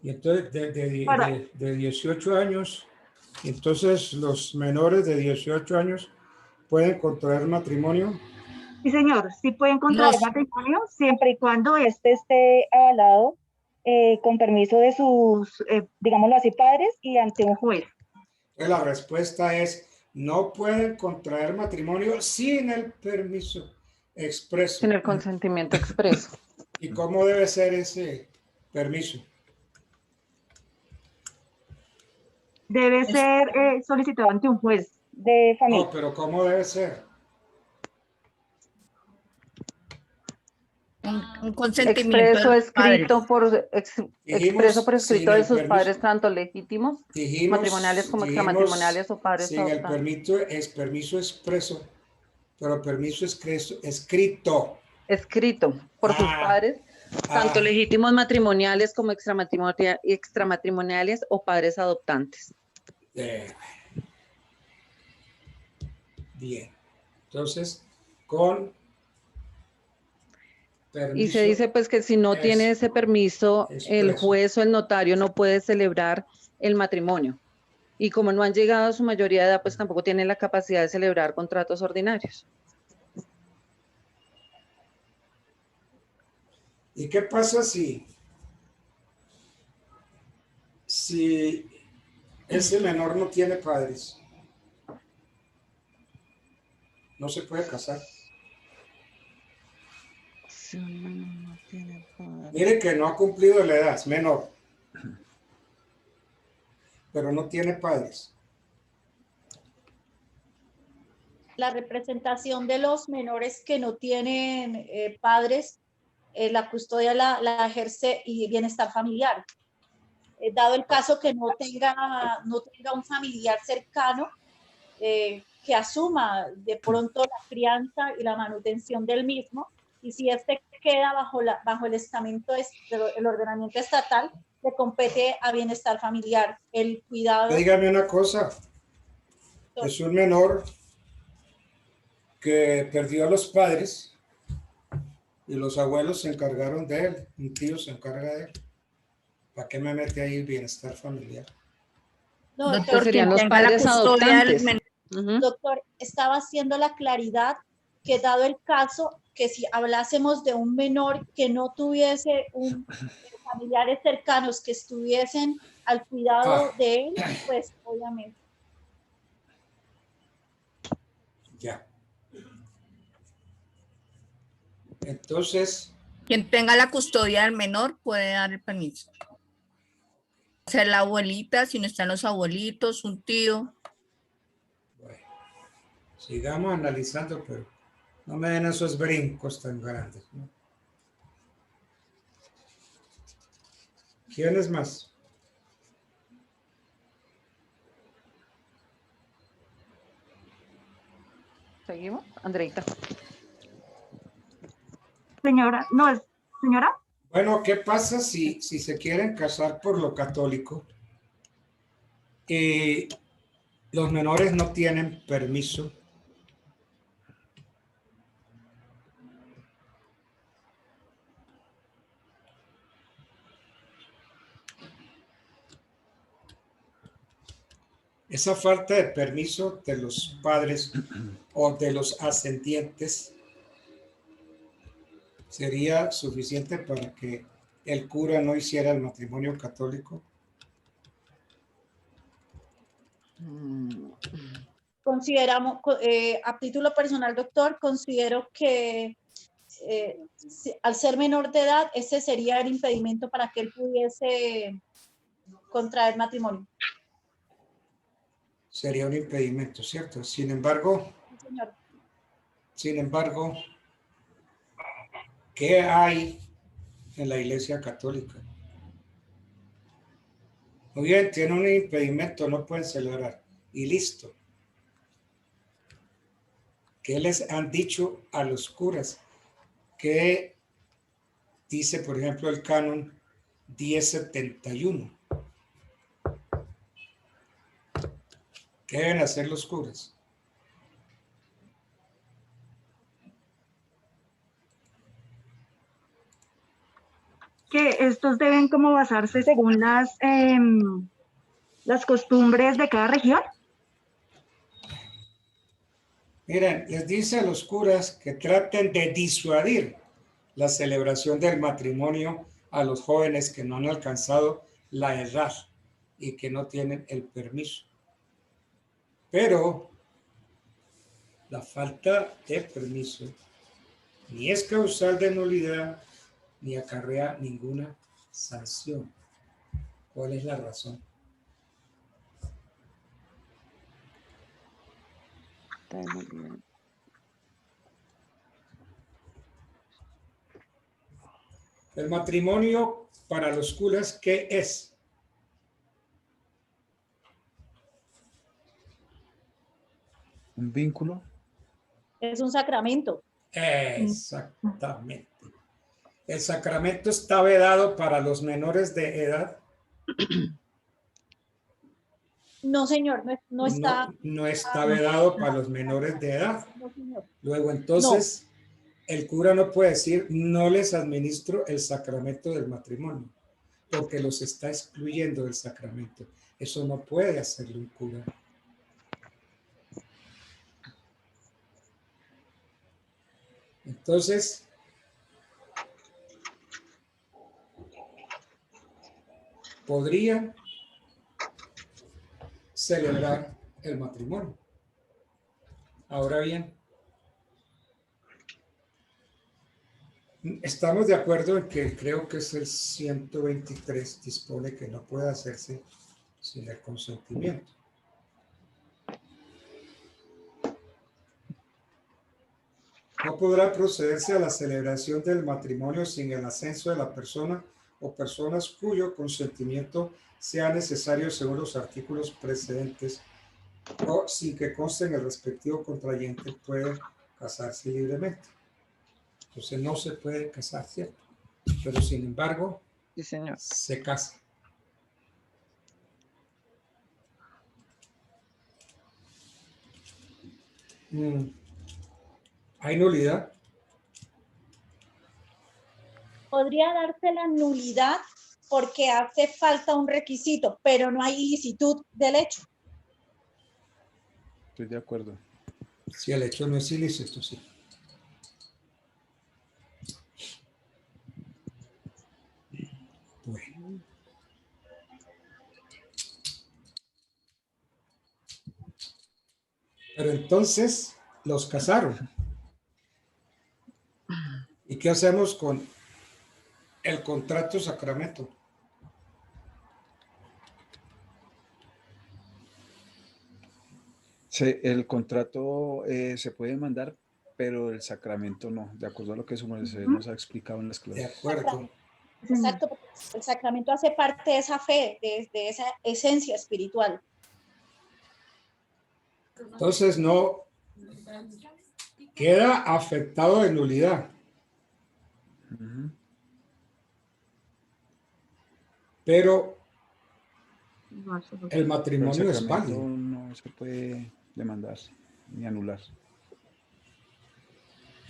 y entonces de 18 años, y entonces los menores de 18 años pueden contraer matrimonio. Sí, señor, sí pueden contraer matrimonio siempre y cuando éste esté avalado con permiso de sus, digámoslo así, padres y ante un juez. La respuesta es, no pueden contraer matrimonio sin el permiso expreso. Sin el consentimiento expreso. ¿Y cómo debe ser ese permiso? Debe ser solicitado ante un juez de familia. No, pero ¿cómo debe ser? Un consentimiento expreso por escrito de sus padres, tanto legítimos, matrimoniales como extramatrimoniales o padres adoptantes. Sin el permiso expreso, pero permiso escrito por sus padres, tanto legítimos matrimoniales como extramatrimoniales o padres adoptantes. Bien. Entonces, con permiso. Y se dice pues que si no tiene ese permiso, el juez o el notario no puede celebrar el matrimonio. Y como no han llegado a su mayoría de edad, pues tampoco tienen la capacidad de celebrar contratos ordinarios. ¿Y qué pasa si ese menor no tiene padres? No se puede casar. Mire que no ha cumplido la edad, es menor. Pero no tiene padres. La representación de los menores que no tienen padres, la custodia la ejerce y bienestar familiar. Dado el caso que no tenga un familiar cercano que asuma de pronto la crianza y la manutención del mismo, y si este queda bajo el estamento el ordenamiento estatal, le compete a bienestar familiar el cuidado. Dígame una cosa, es un menor que perdió a los padres y los abuelos se encargaron de él, un tío se encarga de él. ¿Para qué me mete ahí el bienestar familiar? No, Doctor, serían los padres adoptantes. Doctor, estaba haciendo la claridad que dado el caso que si hablásemos de un menor que no tuviese familiares cercanos que estuviesen al cuidado de él, pues obviamente. Ya. Entonces, quien tenga la custodia del menor puede dar el permiso. Ser la abuelita, si no están los abuelitos, un tío. Bueno, sigamos analizando, pero no me den esos brincos tan grandes, ¿no? ¿Quién es más? ¿Seguimos? Andreita. Señora, no es, señora. Bueno, ¿qué pasa si se quieren casar por lo católico y los menores no tienen permiso? Esa falta de permiso de los padres o de los ascendientes sería suficiente para que el cura no hiciera el matrimonio católico. Consideramos, a título personal, doctor, considero que al ser menor de edad, ese sería el impedimento para que él pudiese contraer matrimonio. Sería un impedimento, ¿cierto? Sin embargo, ¿qué hay en la Iglesia Católica? Muy bien, tiene un impedimento, no pueden celebrar. Y listo. ¿Qué les han dicho a los curas? ¿Qué dice, por ejemplo, el canon 1071? ¿Qué deben hacer los curas? Que estos deben como basarse según las costumbres de cada región. Miren, les dice a los curas que traten de disuadir la celebración del matrimonio a los jóvenes que no han alcanzado la edad y que no tienen el permiso. Pero la falta de permiso ni es causal de nulidad ni acarrea ninguna sanción. ¿Cuál es la razón? El matrimonio para los curas, ¿qué es? ¿Un vínculo? Es un sacramento. Exactamente. ¿El sacramento está vedado para los menores de edad? No, señor, no está. No está vedado para los menores de edad. No, señor. Luego, entonces, el cura no puede decir, no les administro el sacramento del matrimonio, porque los está excluyendo del sacramento. Eso no puede hacerlo un cura. Entonces, podría celebrar el matrimonio. Ahora bien, estamos de acuerdo en que creo que es el 123, dispone que no puede hacerse sin el consentimiento. No podrá procederse a la celebración del matrimonio sin el ascenso de la persona o personas cuyo consentimiento sea necesario según los artículos precedentes o sin que conste en el respectivo contrayente puede casarse libremente. Entonces no se puede casar, ¿cierto? Pero sin embargo, sí, señor, se casa. ¿Hay nulidad? Podría darse la nulidad porque hace falta un requisito, pero no hay ilicitud del hecho. Estoy de acuerdo. Si el hecho no es ilícito, sí. Bueno. Pero entonces los casaron. ¿Y qué hacemos con el contrato sacramento? El contrato se puede mandar, pero el sacramento no, de acuerdo a lo que su merced nos ha explicado en las clases. De acuerdo. Exacto, porque el sacramento hace parte de esa fe, de esa esencia espiritual. Entonces no queda afectado de nulidad. Pero el matrimonio es válido. No se puede demandar ni anular.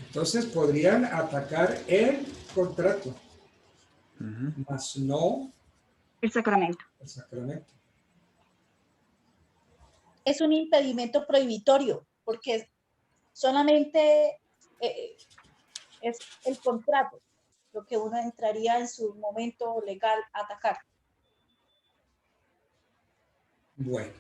Entonces podrían atacar el contrato, mas no el sacramento. El sacramento. Es un impedimento prohibitorio, porque solamente es el contrato lo que uno entraría en su momento legal a atacar. Bueno,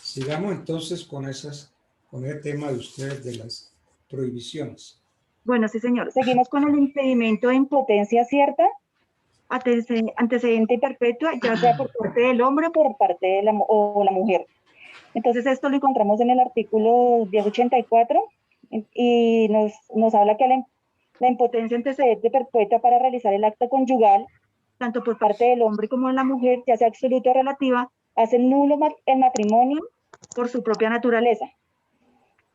sigamos entonces con el tema de ustedes de las prohibiciones. Bueno, sí, señor. Seguimos con el impedimento de impotencia cierta, antecedente y perpetua, ya sea por parte del hombre o por parte de la mujer. Entonces, esto lo encontramos en el artículo 1084 y nos habla que la impotencia antecedente perpetua para realizar el acto conyugal tanto por parte del hombre como de la mujer, ya sea absoluta o relativa, hacen nulo el matrimonio por su propia naturaleza.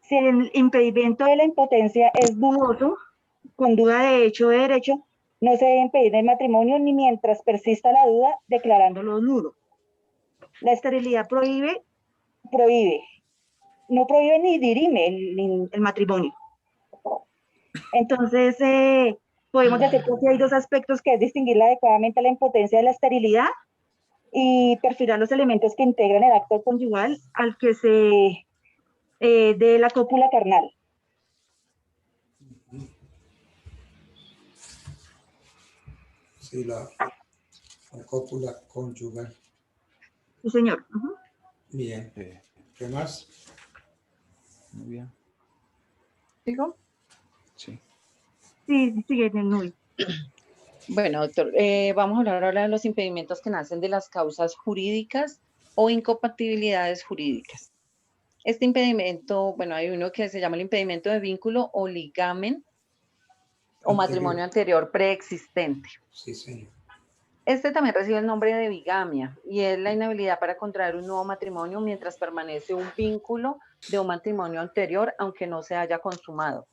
Si el impedimento de la impotencia es dudoso, con duda de hecho o de derecho, no se debe impedir el matrimonio ni mientras persista la duda, declarándolo nulo. La esterilidad prohíbe, no prohíbe ni dirime el matrimonio. Entonces, podemos decir que aquí hay dos aspectos, que es distinguir adecuadamente la impotencia de la esterilidad y perfilar los elementos que integran el acto conyugal al que se dé la cópula carnal. Sí, la cópula conyugal. Sí, señor. Bien. ¿Qué más? Muy bien. ¿Digo? Sí. Sí, sigue, Nui. Bueno, doctor, vamos a hablar ahora de los impedimentos que nacen de las causas jurídicas o incompatibilidades jurídicas. Este impedimento, bueno, hay uno que se llama el impedimento de vínculo o ligamen o matrimonio anterior preexistente. Sí, señor. Este también recibe el nombre de bigamia y es la inhabilidad para contraer un nuevo matrimonio mientras permanece un vínculo de un matrimonio anterior, aunque no se haya consumado.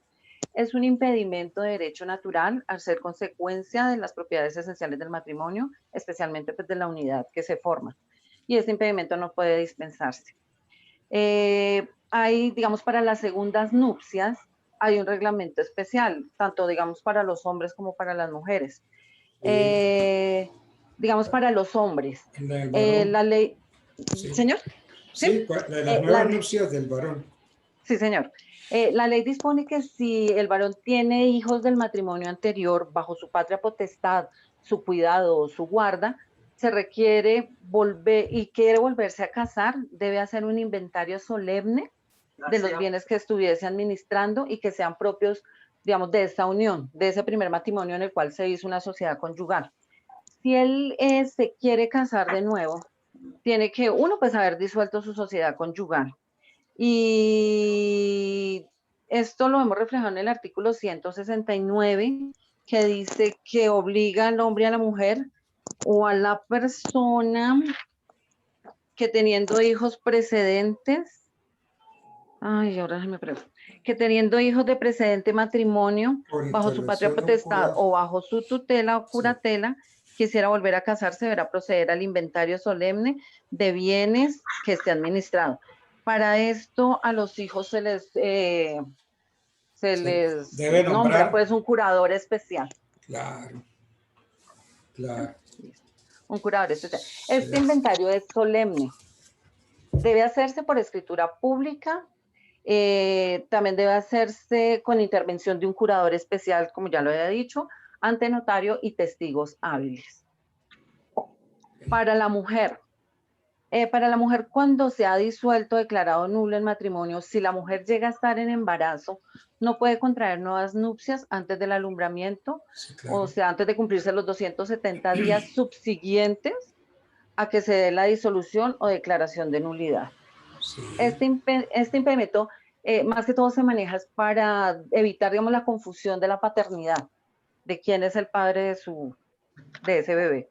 Es un impedimento de derecho natural al ser consecuencia de las propiedades esenciales del matrimonio, especialmente pues, de la unidad que se forma. Y este impedimento no puede dispensarse. Hay, digamos, para las segundas nupcias, hay un reglamento especial, tanto, digamos, para los hombres como para las mujeres. Digamos, para los hombres. La ley... Sí. ¿Señor? Sí, de las nuevas nupcias del varón. Sí, señor. La ley dispone que si el varón tiene hijos del matrimonio anterior bajo su patria potestad, su cuidado o su guarda, se requiere volver y quiere volverse a casar, debe hacer un inventario solemne de los bienes que estuviese administrando y que sean propios, digamos, de esta unión, de ese primer matrimonio en el cual se hizo una sociedad conyugal. Si él se quiere casar de nuevo, tiene que, uno, pues haber disuelto su sociedad conyugal. Y esto lo hemos reflejado en el artículo 169, que dice que obliga al hombre y a la mujer o a la persona que teniendo hijos precedentes, ahora se me pregunta, que teniendo hijos de precedente matrimonio bajo su patria potestad o bajo su tutela o curatela, quisiera volver a casarse, deberá proceder al inventario solemne de bienes que esté administrado. Para esto a los hijos se les debe nombra pues un curador especial. Claro. Claro. Un curador especial. Este inventario es solemne. Debe hacerse por escritura pública. También debe hacerse con intervención de un curador especial, como ya lo había dicho, ante notario y testigos hábiles. Para la mujer, cuando se ha disuelto, declarado nulo el matrimonio, si la mujer llega a estar en embarazo, no puede contraer nuevas nupcias antes del alumbramiento, sí, claro. O sea, antes de cumplirse los 270 días subsiguientes a que se dé la disolución o declaración de nulidad. Sí. Este impedimento, más que todo, se maneja para evitar, digamos, la confusión de la paternidad, de quién es el padre de ese bebé.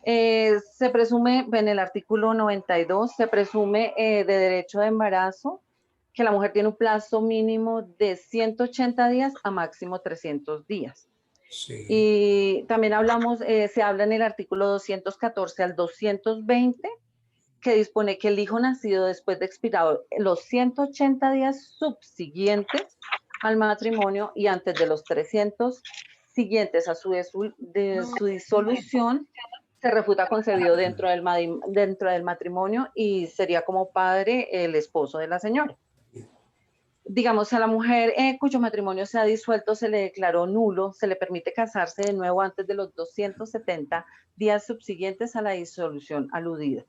Se presume, en el artículo 92, se presume de derecho de embarazo que la mujer tiene un plazo mínimo de 180 días a máximo 300 días. Sí. Y también se habla en el artículo 214 al 220, que dispone que el hijo nacido después de expirado los 180 días subsiguientes al matrimonio y antes de los 300 siguientes a su disolución, se refuta concebido dentro del matrimonio y sería como padre el esposo de la señora. Digamos, a la mujer cuyo matrimonio se ha disuelto, se le declaró nulo, se le permite casarse de nuevo antes de los 270 días subsiguientes a la disolución aludida.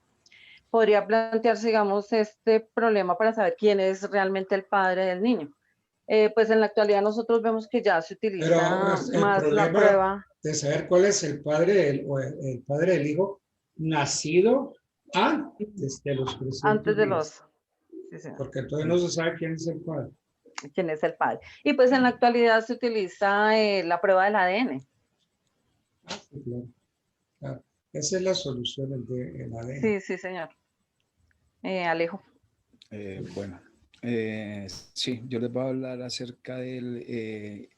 Podría plantearse, digamos, este problema para saber quién es realmente el padre del niño. Pues en la actualidad nosotros vemos que ya se utiliza más la prueba de saber cuál es el padre del hijo nacido antes de los 300 antes de días. los... Sí, porque entonces no se sabe quién es el padre. ¿Quién es el padre? Y pues en la actualidad se utiliza la prueba del ADN. Sí, claro. Ah, esa es la solución, el ADN. Sí, sí, señor. Alejo. Bueno, sí, yo les voy a hablar acerca del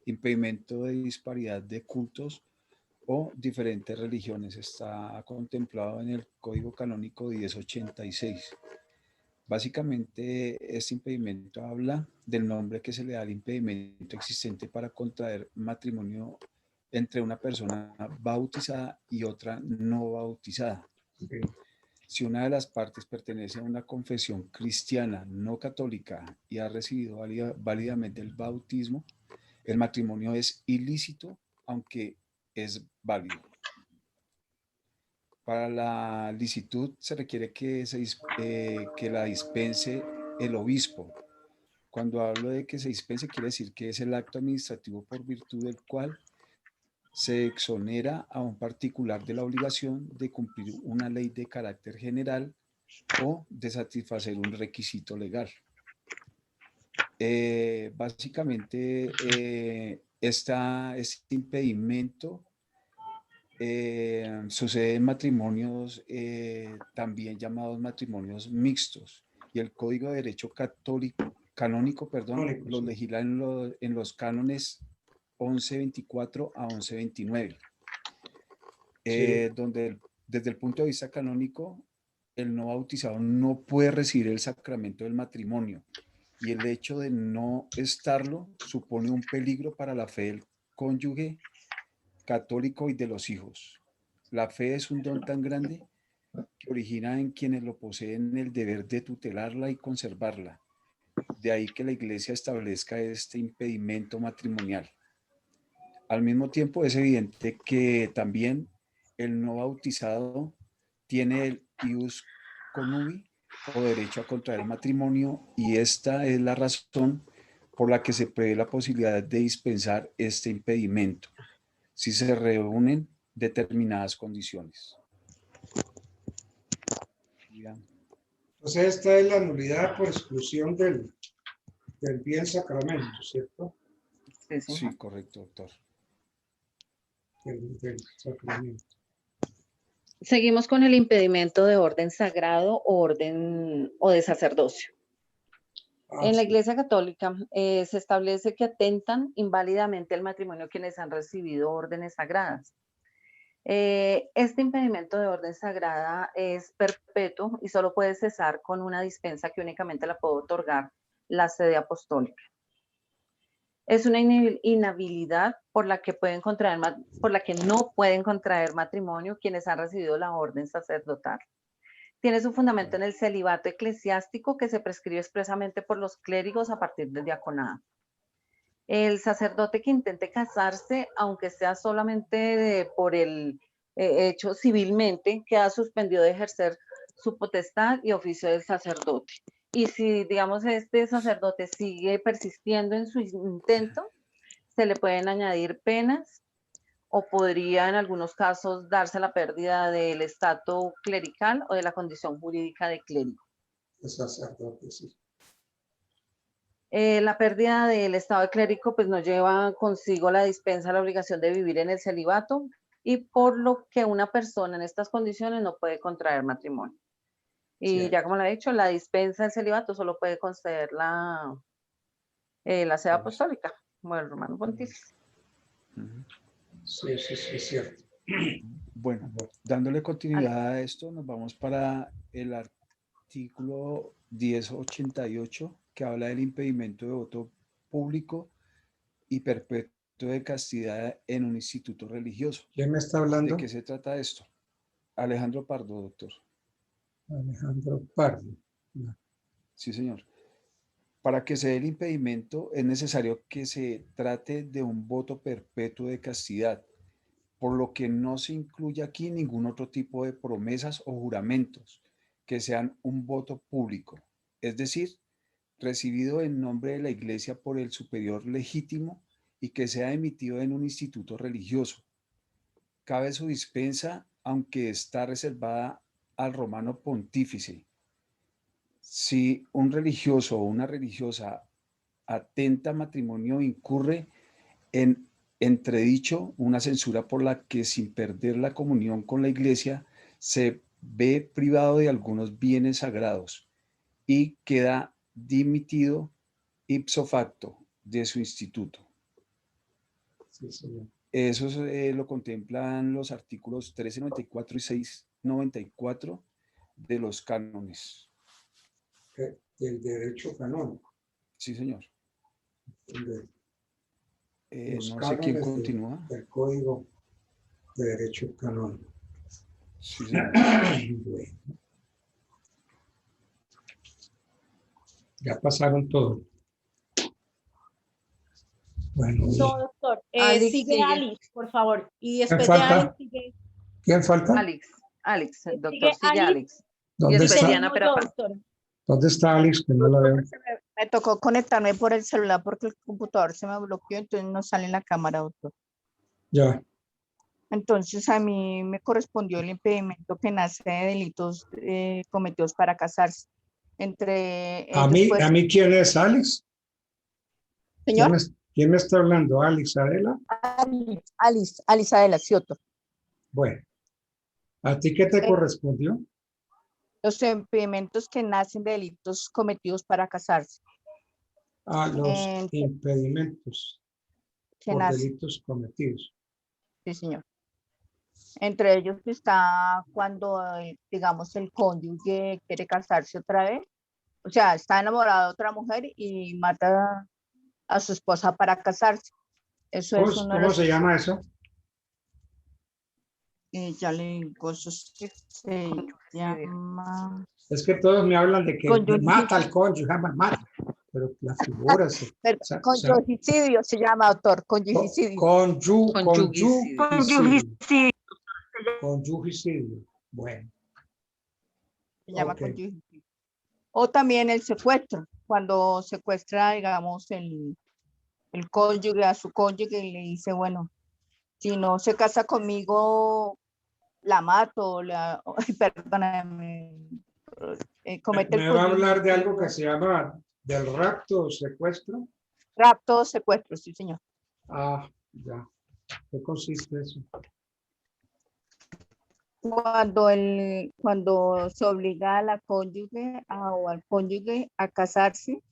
impedimento de disparidad de cultos o diferentes religiones. Está contemplado en el Código Canónico 1086. Básicamente, este impedimento habla del nombre que se le da al impedimento existente para contraer matrimonio entre una persona bautizada y otra no bautizada. Sí. Si una de las partes pertenece a una confesión cristiana no católica y ha recibido válidamente el bautismo, el matrimonio es ilícito, aunque es válido. Para la licitud se requiere que la dispense el obispo. Cuando hablo de que se dispense, quiere decir que es el acto administrativo por virtud del cual se exonera a un particular de la obligación de cumplir una ley de carácter general o de satisfacer un requisito legal. Básicamente, este impedimento sucede en matrimonios también llamados matrimonios mixtos, y el Código de Derecho Canónico, los legisla en los cánones 1124 a 1129, donde desde el punto de vista canónico, el no bautizado no puede recibir el sacramento del matrimonio, y el hecho de no estarlo supone un peligro para la fe del cónyuge católico y de los hijos. La fe es un don tan grande que origina en quienes lo poseen el deber de tutelarla y conservarla. De ahí que la Iglesia establezca este impedimento matrimonial. Al mismo tiempo, es evidente que también el no bautizado tiene el ius connubii o derecho a contraer matrimonio, y esta es la razón por la que se prevé la posibilidad de dispensar este impedimento si se reúnen determinadas condiciones. Entonces esta es la nulidad por exclusión del bien sacramento, ¿cierto? Sí, correcto, doctor. Del sacramento. Seguimos con el impedimento de orden sagrado o de sacerdocio. En la Iglesia Católica se establece que atentan inválidamente el matrimonio quienes han recibido órdenes sagradas. Este impedimento de orden sagrada es perpetuo y solo puede cesar con una dispensa que únicamente la puede otorgar la sede apostólica. Es una inhabilidad por la que no pueden contraer matrimonio quienes han recibido la orden sacerdotal. Tiene su fundamento en el celibato eclesiástico que se prescribe expresamente por los clérigos a partir del diaconado. El sacerdote que intente casarse, aunque sea solamente por el hecho civilmente, queda suspendido de ejercer su potestad y oficio del sacerdote. Y si, digamos, este sacerdote sigue persistiendo en su intento, se le pueden añadir penas o podría en algunos casos darse la pérdida del estatus clerical o de la condición jurídica de clérigo. El sacerdote, sí. La pérdida del estado de clérigo pues nos lleva consigo la dispensa, la obligación de vivir en el celibato, y por lo que una persona en estas condiciones no puede contraer matrimonio. Y ya como lo he dicho, la dispensa del celibato solo puede conceder la sede apostólica, bueno, el romano pontífice. Sí, sí, sí, es cierto. Bueno, dándole continuidad a esto, nos vamos para el artículo 1088, que habla del impedimento de voto público y perpetuo de castidad en un instituto religioso. ¿Quién me está hablando? ¿De qué se trata esto? Alejandro Pardo, doctor. Alejandro Pardo. No. Sí, señor. Para que se dé el impedimento es necesario que se trate de un voto perpetuo de castidad, por lo que no se incluye aquí ningún otro tipo de promesas o juramentos que sean un voto público, es decir, recibido en nombre de la Iglesia por el superior legítimo y que sea emitido en un instituto religioso. Cabe su dispensa, aunque está reservada al romano pontífice. Si un religioso o una religiosa atenta matrimonio incurre en entredicho una censura por la que sin perder la comunión con la Iglesia se ve privado de algunos bienes sagrados y queda dimitido ipso facto de su instituto. Sí, señor. Eso lo contemplan los artículos 1394 y 694 de los cánones. Del derecho canónico. Sí, señor. Los No sé quién cánones continúa. del Código de Derecho Canónico. Sí, señor. Bueno. Ya pasaron todo. Bueno. No, doctor. Alex Sigue sigue. Alice, por favor. Y ¿Quién después de falta? Alice sigue. ¿Quién falta? Alex, el doctor sigue Alice. Alex. Y ¿Dónde después está? Diana, pero aparte. Doctor. ¿Dónde está Alex? Que no la veo. Me tocó conectarme por el celular porque el computador se me bloqueó, entonces no sale en la cámara, doctor. Ya. Entonces a mí me correspondió el impedimento que nace de delitos cometidos para casarse. Entre ¿A ellos, mí, pues, ¿A mí quién es Alex? señor. ¿Quién me está hablando? ¿Alex Adela? Alice Adela, sí, doctor. Bueno. ¿A ti qué te correspondió? Los impedimentos que nacen de delitos cometidos para casarse. Los impedimentos que por nacen. delitos cometidos. Sí, señor. Entre ellos está cuando, digamos, el cónyuge quiere casarse otra vez. O sea, está enamorado de otra mujer y mata a su esposa para casarse. Eso es uno de ¿Cómo los... se llama eso? Ya le digo, eso se llama... Es que todos me hablan de que Conyugicidio. mata al cónyuge, mata. Pero la figura Conyugicidio se llama, doctor, conyugicidio. Conyugicidio. Bueno. Se llama Ok. conyugicidio. O también el secuestro, cuando secuestra, digamos, el cónyuge a su cónyuge y le dice, bueno, si no se casa conmigo, la mato, perdóname, comete el ¿Me va a hablar de algo conyugicidio. que se llama del rapto o secuestro? Rapto o secuestro, sí, señor. Ah, ya. ¿Qué consiste eso? Cuando se obliga a la cónyuge o al cónyuge a casarse,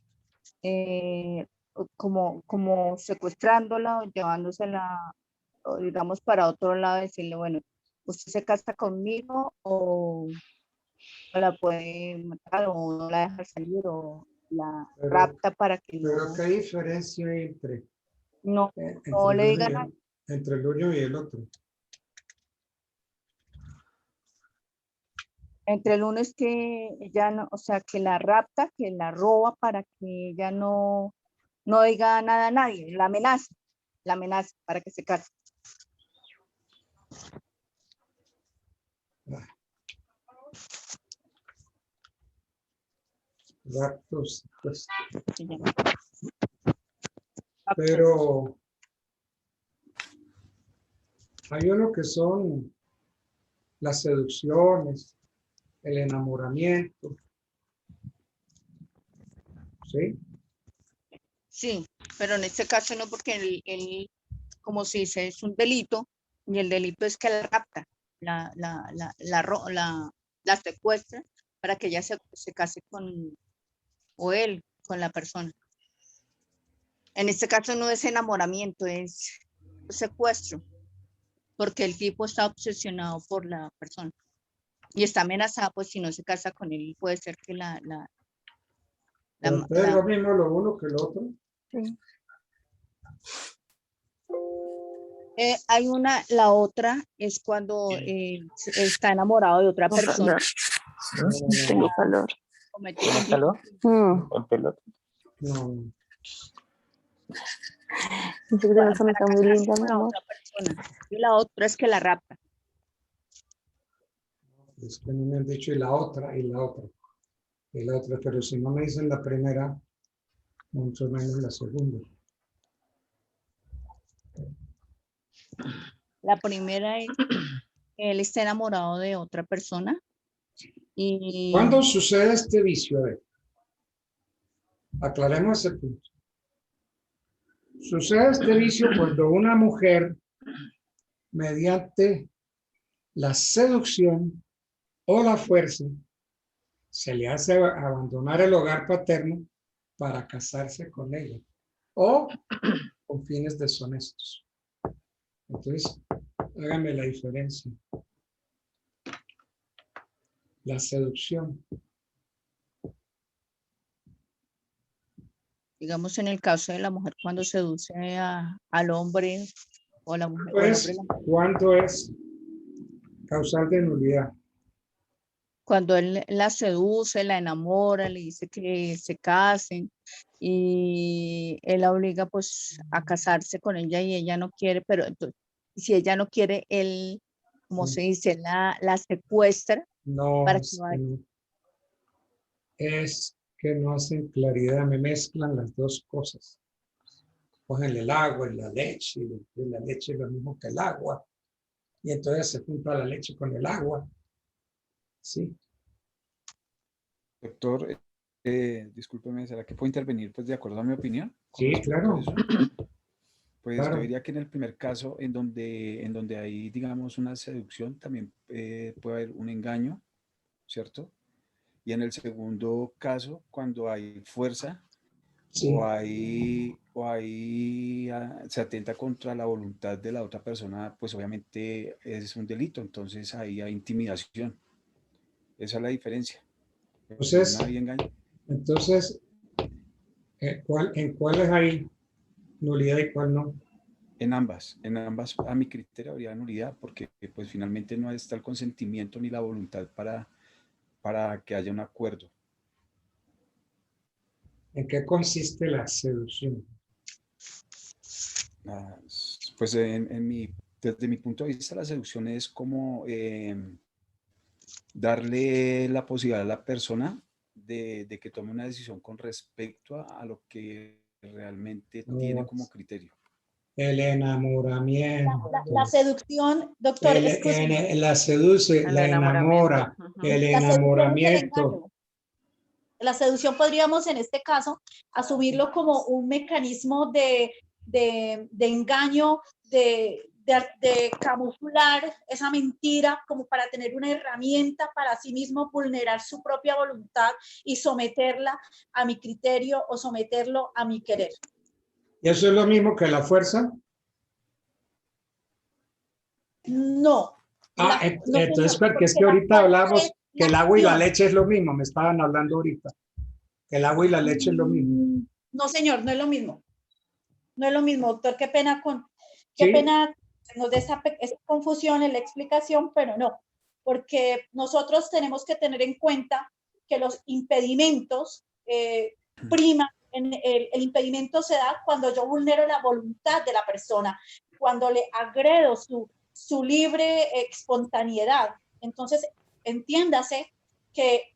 como secuestrándola o llevándosela, o digamos, para otro lado, decirle, bueno, usted se casa conmigo o la puede matar o no la deja salir o la rapta para que no... Pero ¿qué diferencia hay entre, No, entre no le el digan uno entre el uno y el otro? Entre el uno es que ella no, o sea, que la rapta, que la roba para que ella no diga nada a nadie, la amenaza para que se case. Raptos, pues. Pero hay uno que son las seducciones, el enamoramiento. ¿Sí? Sí, pero en este caso no, porque él, como se dice, es un delito, y el delito es que la rapta, la secuestra para que ella se case con, o él, con la persona. En este caso no es enamoramiento, es secuestro, porque el tipo está obsesionado por la persona y está amenazado, pues si no se casa con él, puede ser que ¿Es lo mismo lo uno que lo otro? Sí. La otra es cuando está enamorado de otra persona. Tengo calor. ¿Tienes calor? El pelo. No. Esa zona está muy linda, mi amor. Y la otra es que la rapta. Es que no me han dicho y la otra, pero si no me dicen la primera, mucho menos la segunda. La primera es que él está enamorado de otra persona. Y... ¿Cuándo sucede este vicio? A ver, aclaremos ese punto. Sucede este vicio cuando una mujer, mediante la seducción o la fuerza, se le hace abandonar el hogar paterno para casarse con ella o con fines deshonestos. Entonces, hágame la diferencia. La seducción. Digamos, en el caso de la mujer, cuando seduce al hombre o la mujer. Pues, ¿cuánto es causal de nulidad? Cuando él la seduce, la enamora, le dice que se casen y él la obliga pues a casarse con ella y ella no quiere, pero entonces, si ella no quiere, él, como se dice, la secuestra No, para que vaya. es que no hacen claridad, me mezclan las dos cosas. Cogen el agua y la leche, y la leche es lo mismo que el agua, y entonces se junta la leche con el agua. Sí. Doctor, discúlpeme, ¿será que puedo intervenir pues de acuerdo a mi opinión? Sí, claro. Pues Claro. yo diría que en el primer caso, en donde hay, digamos, una seducción, también puede haber un engaño, ¿cierto? Y en el segundo caso, cuando hay fuerza, Sí. se atenta contra la voluntad de la otra persona, pues obviamente es un delito, entonces ahí hay intimidación. Esa es la diferencia. Entonces, No hay engaño. Entonces, ¿en cuáles hay nulidad y cuál no? En ambas, a mi criterio habría nulidad, porque pues finalmente no está el consentimiento ni la voluntad para que haya un acuerdo. ¿En qué consiste la seducción? Pues desde mi punto de vista, la seducción es como darle la posibilidad a la persona de que tome una decisión con respecto a lo que realmente tiene como criterio. El enamoramiento. La seducción, doctor, La seduce, la enamora, el enamoramiento. La seducción podríamos en este caso asumirlo como un mecanismo de engaño, de camuflar esa mentira como para tener una herramienta para sí mismo vulnerar su propia voluntad y someterla a mi criterio o someterlo a mi querer. ¿Y eso es lo mismo que la fuerza? No. Entonces, porque es que ahorita hablamos que el agua y la leche es lo mismo, me estaban hablando ahorita. Que el agua y la leche es lo mismo. No, señor, no es lo mismo. No es lo mismo, doctor, qué pena nos dé esa confusión en la explicación, pero no, porque nosotros tenemos que tener en cuenta que los impedimentos priman. El impedimento se da cuando yo vulnero la voluntad de la persona, cuando le agredo su libre espontaneidad. Entonces, entiéndase que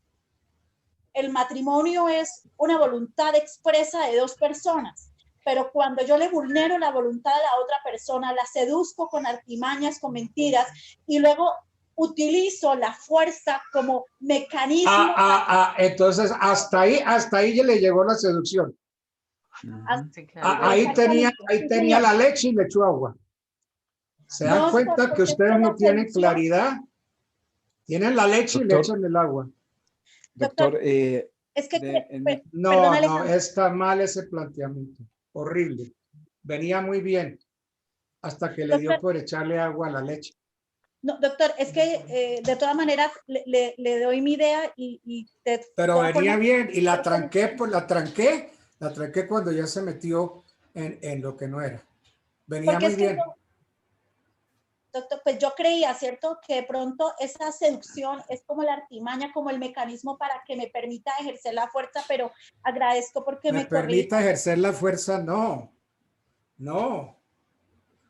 el matrimonio es una voluntad expresa de dos personas, pero cuando yo le vulnero la voluntad a la otra persona, la seduzco con artimañas, con mentiras, y luego utilizo la fuerza como mecanismo. Entonces, hasta ahí ya le llegó la seducción. Ahí tenía la leche y le echó agua. ¿Se dan cuenta que ustedes no tienen claridad? Tienen la leche y le echan el agua. Doctor, es que no, está mal ese planteamiento. Horrible. Venía muy bien hasta que le dio por echarle agua a la leche. No, doctor, es que de todas maneras le doy mi idea pero venía bien y la tranqué cuando ya se metió en lo que no era. Venía muy bien. Doctor, pues yo creía, ¿cierto? Que de pronto esa seducción es como la artimaña, como el mecanismo para que me permita ejercer la fuerza, pero agradezco porque me permita ejercer la fuerza, no,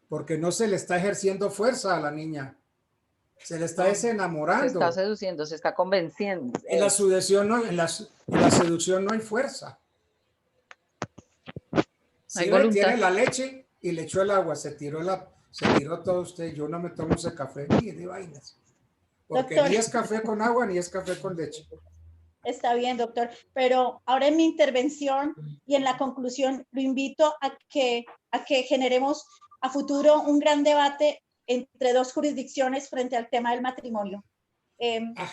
porque no se le está ejerciendo fuerza a la niña, se le está desenamorando. Se está seduciendo, se está convenciendo. En la seducción no hay fuerza. Si tiene la leche y le echó el agua, se tiró todo usted. Yo no me tomo ese café ni de vainas. Porque ni es café con agua ni es café con leche. Está bien, doctor, pero ahora en mi intervención y en la conclusión lo invito a que generemos a futuro un gran debate entre dos jurisdicciones frente al tema del matrimonio.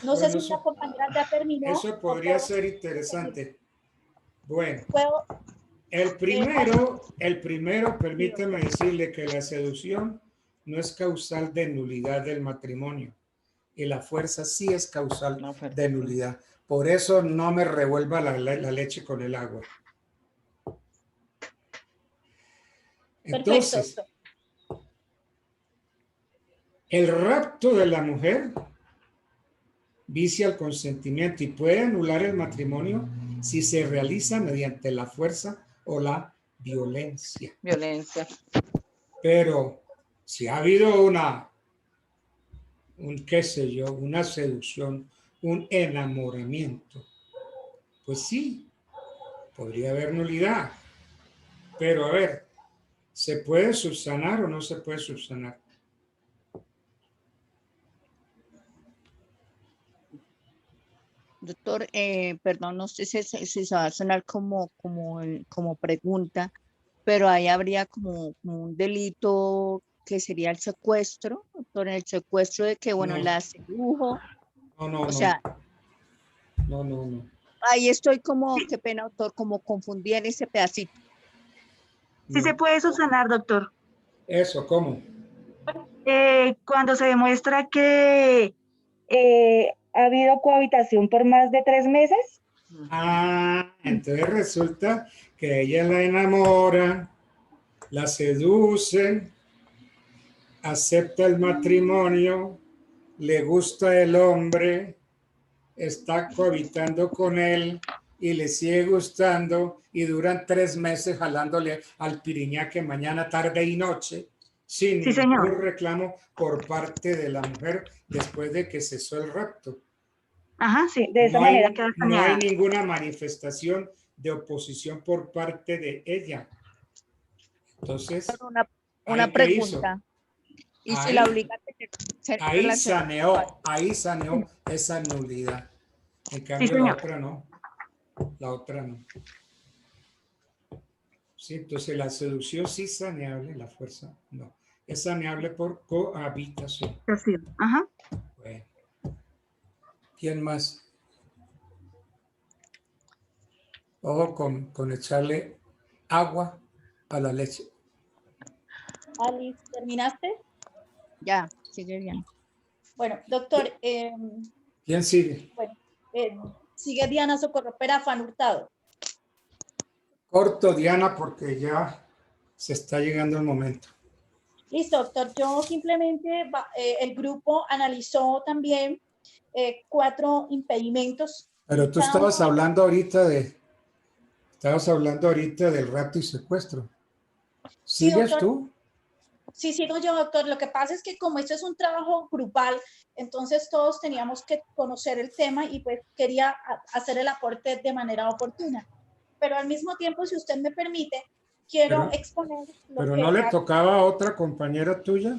No sé bueno, si la compañera ya terminó. Eso podría ser interesante. Bueno, ¿Puedo? el primero, permítame decirle que la seducción no es causal de nulidad del matrimonio y la fuerza sí es causal de nulidad. Por eso no me revuelva la leche con el agua. Entonces, perfecto. El rapto de la mujer vicia el consentimiento y puede anular el matrimonio si se realiza mediante la fuerza o la violencia. Violencia. Pero si ha habido qué sé yo, una seducción, un enamoramiento, pues sí, podría haber nulidad. Pero a ver, ¿se puede subsanar o no se puede subsanar? Doctor, perdón, no sé si se va a sonar como pregunta, pero ahí habría como un delito que sería el secuestro, doctor, el secuestro de que, bueno, No. la sedujo. No. O sea, No. ahí estoy como, qué pena, doctor, como confundí en ese pedacito. Sí se puede subsanar, doctor. Eso, ¿cómo? Cuando se demuestra que ha habido cohabitación por más de 3 meses. Entonces resulta que ella la enamora, la seduce, acepta el matrimonio, le gusta el hombre, está cohabitando con él y le sigue gustando y duran 3 meses jalándole al piriñaque mañana, tarde y noche sin ningún reclamo por parte de la mujer después de que cesó el rapto. Ajá, sí, de esa manera queda No hay saneada. ninguna manifestación de oposición por parte de ella. Entonces, Una pregunta. ¿Y si la obliga a tener ahí saneó esa nulidad. En cambio, la otra no. Sí, entonces la seducción sí es saneable, la fuerza no. Es saneable por cohabitación. Ajá. Bueno. ¿Quién más? Ojo con echarle agua a la leche. Alice, ¿terminaste? Ya, sigue bien. Bueno, doctor. ¿Quién sigue? Bueno, sigue Diana Socorro Perafán Hurtado. Corto, Diana, porque ya se está llegando el momento. Listo, doctor. Yo simplemente, el grupo analizó también 4 impedimentos. Pero tú estabas hablando ahorita del rapto y secuestro. ¿Sigues tú? Sí, sigo yo, doctor. Lo que pasa es que como esto es un trabajo grupal, entonces todos teníamos que conocer el tema y pues quería hacer el aporte de manera oportuna. Pero al mismo tiempo, si usted me permite, quiero exponer... ¿Pero no le tocaba a otra compañera tuya?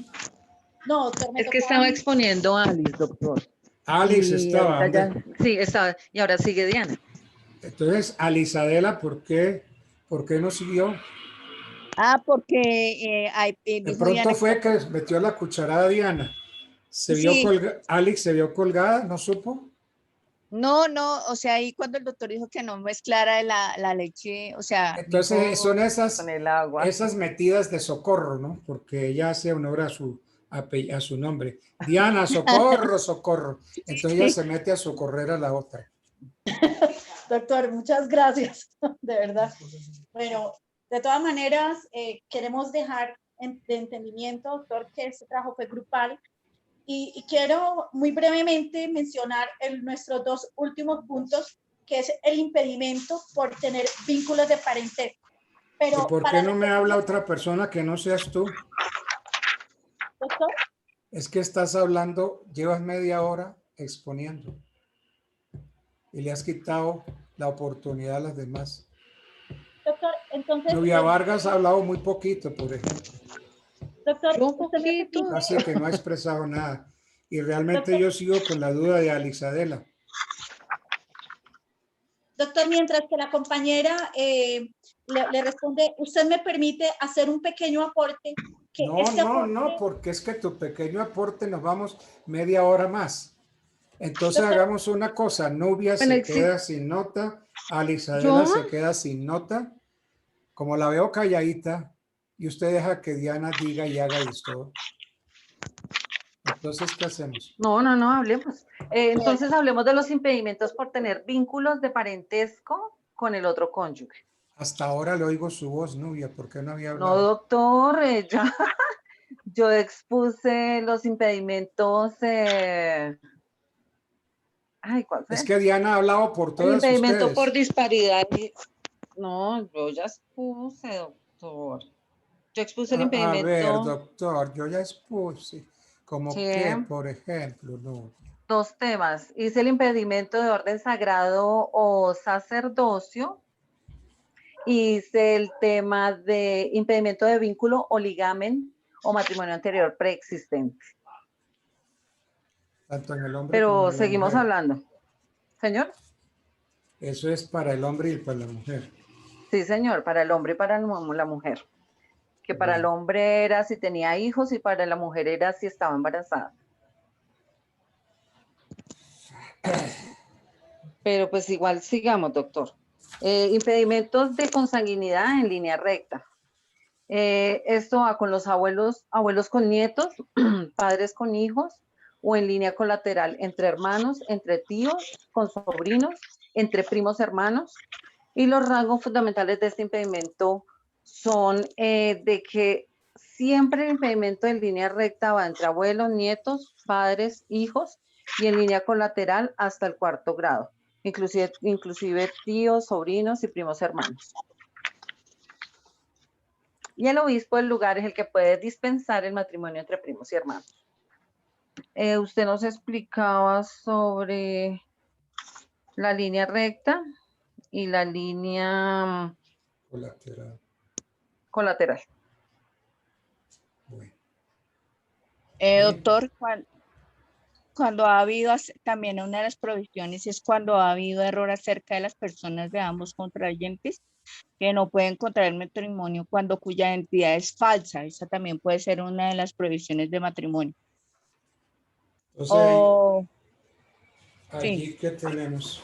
No, doctor. Es que estaba exponiendo a Alice, doctor. Alice estaba. Sí, estaba. Y ahora sigue Diana. Entonces, Alizadela, ¿por qué no siguió? Porque de pronto fue que metió la cucharada Diana. Alex se vio colgada, ¿no supo? No, o sea, ahí cuando el doctor dijo que no mezclara la leche, o sea... Entonces son esas metidas de socorro, ¿no? Porque ella hace honor a su nombre. Diana, socorro, socorro. Entonces ella se mete a socorrer a la otra. Doctor, muchas gracias, de verdad. Bueno, de todas maneras, queremos dejar de entendimiento, doctor, que este trabajo fue grupal y quiero muy brevemente mencionar nuestros 2 últimos puntos, que es el impedimento por tener vínculos de parentesco. Pero ¿por qué no me habla otra persona que no seas tú? ¿Doctor? Es que estás hablando, llevas media hora exponiendo y le has quitado la oportunidad a las demás. Doctor, entonces... Nubia Vargas ha hablado muy poquito, por ejemplo. Doctor, Así que no ha expresado nada. Y realmente yo sigo con la duda de Alizadela. Doctor, mientras que la compañera le responde, ¿usted me permite hacer un pequeño aporte? Que No, este no, aporte... no, porque es que tu pequeño aporte nos vamos media hora más. Entonces Doctor, hagamos una cosa, Nubia Bueno, se queda sin nota, Alisadela ¿yo? se queda sin nota, como la veo calladita, y usted deja que Diana diga y haga esto. Entonces, ¿qué hacemos? No, no, no, hablemos. Entonces hablemos de los impedimentos por tener vínculos de parentesco con el otro cónyuge. Hasta ahora le oigo su voz, Nubia, ¿por qué no había No, hablado? doctor, ya yo expuse los impedimentos. Ay, ¿cuál fue? Es que Diana ha hablado por El todas impedimento ustedes. por disparidad. No, yo ya expuse, doctor. Yo expuse el A ver, impedimento. doctor, yo ya expuse. ¿Como Sí. qué, por ejemplo? No. Dos temas. Hice el impedimento de orden sagrado o sacerdocio. Hice el tema de impedimento de vínculo o ligamen o matrimonio anterior preexistente. Tanto en el hombre como Pero en la seguimos mujer. hablando. Señor. Eso es para el hombre y para la mujer. Sí, señor, para el hombre y para la mujer. Que para el hombre era si tenía hijos y para la mujer era si estaba embarazada. Pero pues igual sigamos, doctor. Impedimentos de consanguinidad en línea recta. Esto va con los abuelos con nietos, padres con hijos, o en línea colateral entre hermanos, entre tíos, con sobrinos, entre primos hermanos. Y los rasgos fundamentales de este impedimento son de que siempre el impedimento en línea recta va entre abuelos, nietos, padres, hijos, y en línea colateral hasta el 4º grado, inclusive tíos, sobrinos y primos hermanos. Y el obispo del lugar es el que puede dispensar el matrimonio entre primos y hermanos. Usted nos explicaba sobre la línea recta y la línea colateral. Doctor, cuando ha habido, también una de las provisiones es cuando ha habido error acerca de las personas de ambos contrayentes que no pueden contraer matrimonio cuya identidad es falsa. Esa también puede ser una de las provisiones de matrimonio. O sea, sí. allí que tenemos.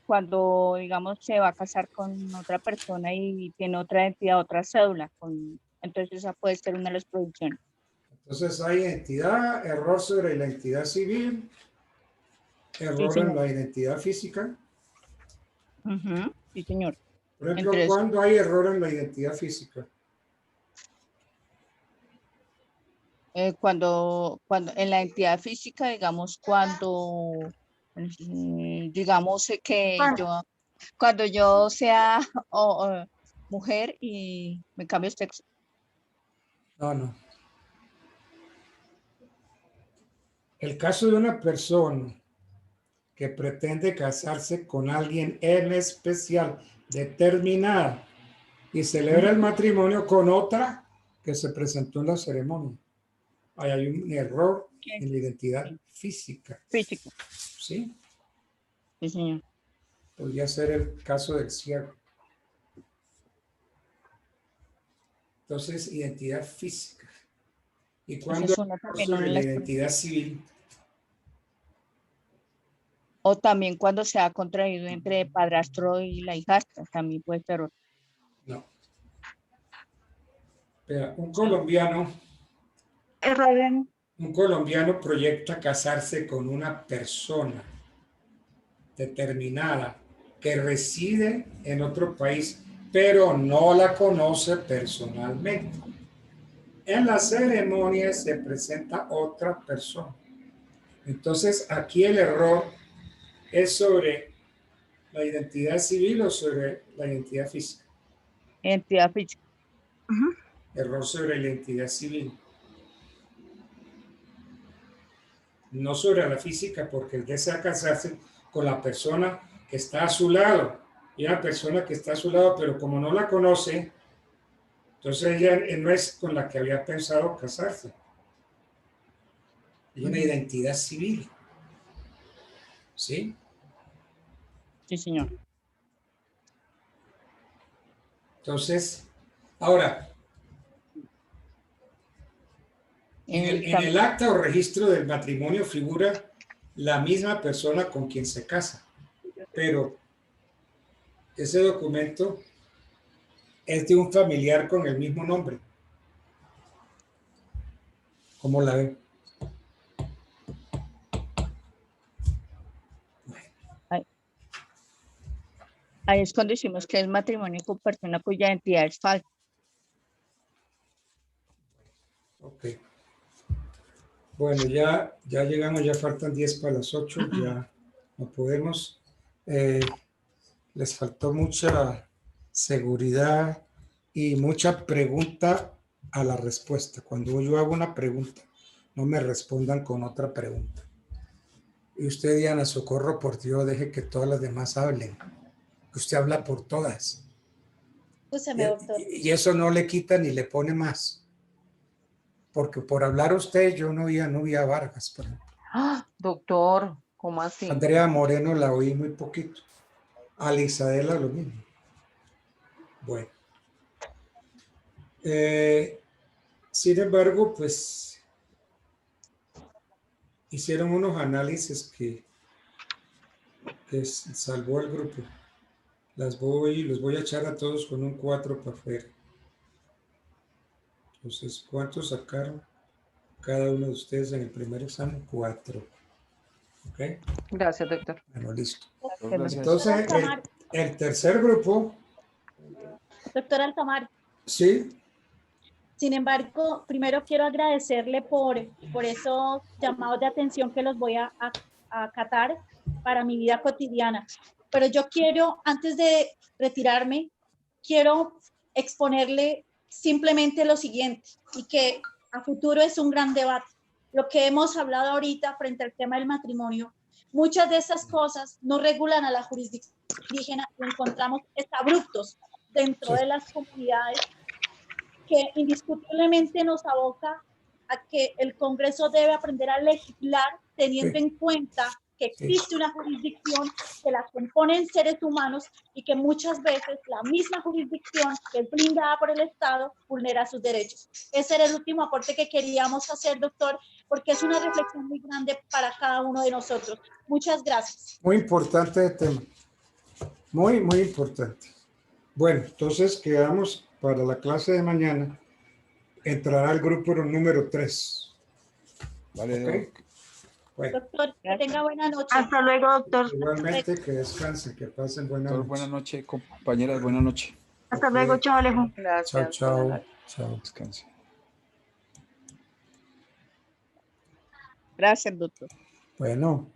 Cuando, digamos, se va a casar con otra persona y tiene otra identidad, otra cédula, entonces esa puede ser una de las provisiones. Entonces hay identidad, error sobre la identidad civil, error Sí, en la identidad física. Sí, señor. Por ejemplo, ¿cuándo hay error en la identidad física? Cuando en la entidad física, digamos, digamos que cuando yo sea mujer y me cambio de sexo. No. El caso de una persona que pretende casarse con alguien en especial, determinada, y celebra el matrimonio con otra que se presentó en la ceremonia. Ahí hay un error en la identidad física. Física. ¿Sí? Sí, señor. Podría ser el caso del ciego. Entonces, identidad física. ¿Y cuándo sobre la identidad civil? O también cuando se ha contraído entre padrastro y la hijastra, también puede ser otro. No. Espera, un colombiano proyecta casarse con una persona determinada que reside en otro país, pero no la conoce personalmente. En la ceremonia se presenta otra persona. Entonces, aquí el error es sobre la identidad civil o sobre la identidad física. Identidad física. Error sobre la identidad civil. No sobre la física, porque él desea casarse con la persona que está a su lado. Y una persona que está a su lado, pero como no la conoce, entonces ella no es con la que había pensado casarse. Hay una identidad civil. ¿Sí? Sí, señor. Entonces, ahora, en el acta o registro del matrimonio figura la misma persona con quien se casa, pero ese documento es de un familiar con el mismo nombre. ¿Cómo la ven? Ahí es cuando decimos que es matrimonio con persona cuya identidad es falsa. Ok. Bueno, ya llegamos, ya faltan 10 para las 8, ya no podemos. Les faltó mucha seguridad y mucha pregunta a la respuesta. Cuando yo hago una pregunta, no me respondan con otra pregunta. Y usted, Diana, socorro, por Dios, deje que todas las demás hablen. Usted habla por todas. Escúcheme, doctor. Y eso no le quita ni le pone más. Porque por hablar usted, yo no vi a Vargas, por ejemplo. Doctor, ¿cómo así? Andrea Moreno la oí muy poquito. A Lisadela lo mismo. Bueno. Sin embargo, pues hicieron unos análisis que salvó al grupo. Los voy a echar a todos con un 4 para afuera. Entonces, ¿cuántos sacaron cada uno de ustedes en el primer examen? 4. ¿Ok? Gracias, doctor. Bueno, listo. Gracias. Entonces, el tercer grupo. Doctor Altamar. Sí. Sin embargo, primero quiero agradecerle por esos llamados de atención que los voy a acatar para mi vida cotidiana. Pero yo quiero, antes de retirarme, quiero exponerle simplemente lo siguiente, y que a futuro es un gran debate. Lo que hemos hablado ahorita frente al tema del matrimonio, muchas de esas cosas no regulan a la jurisdicción indígena y encontramos exabruptos dentro de las comunidades que indiscutiblemente nos aboca a que el Congreso debe aprender a legislar teniendo en cuenta que existe una jurisdicción que la componen seres humanos y que muchas veces la misma jurisdicción que es blindada por el Estado vulnera sus derechos. Ese era el último aporte que queríamos hacer, doctor, porque es una reflexión muy grande para cada uno de nosotros. Muchas gracias. Muy importante el tema. Muy, muy importante. Bueno, entonces quedamos para la clase de mañana. Entrará el grupo número 3. Vale, ¿Okay? Bueno. Doctor, que tenga buena noche. Hasta luego, doctor. Igualmente, que descansen, que pasen buena noche. Buenas noches, compañeras, buenas noches. Hasta luego, chao, Alejo. Gracias. Chao. Descanse. Gracias, doctor. Bueno.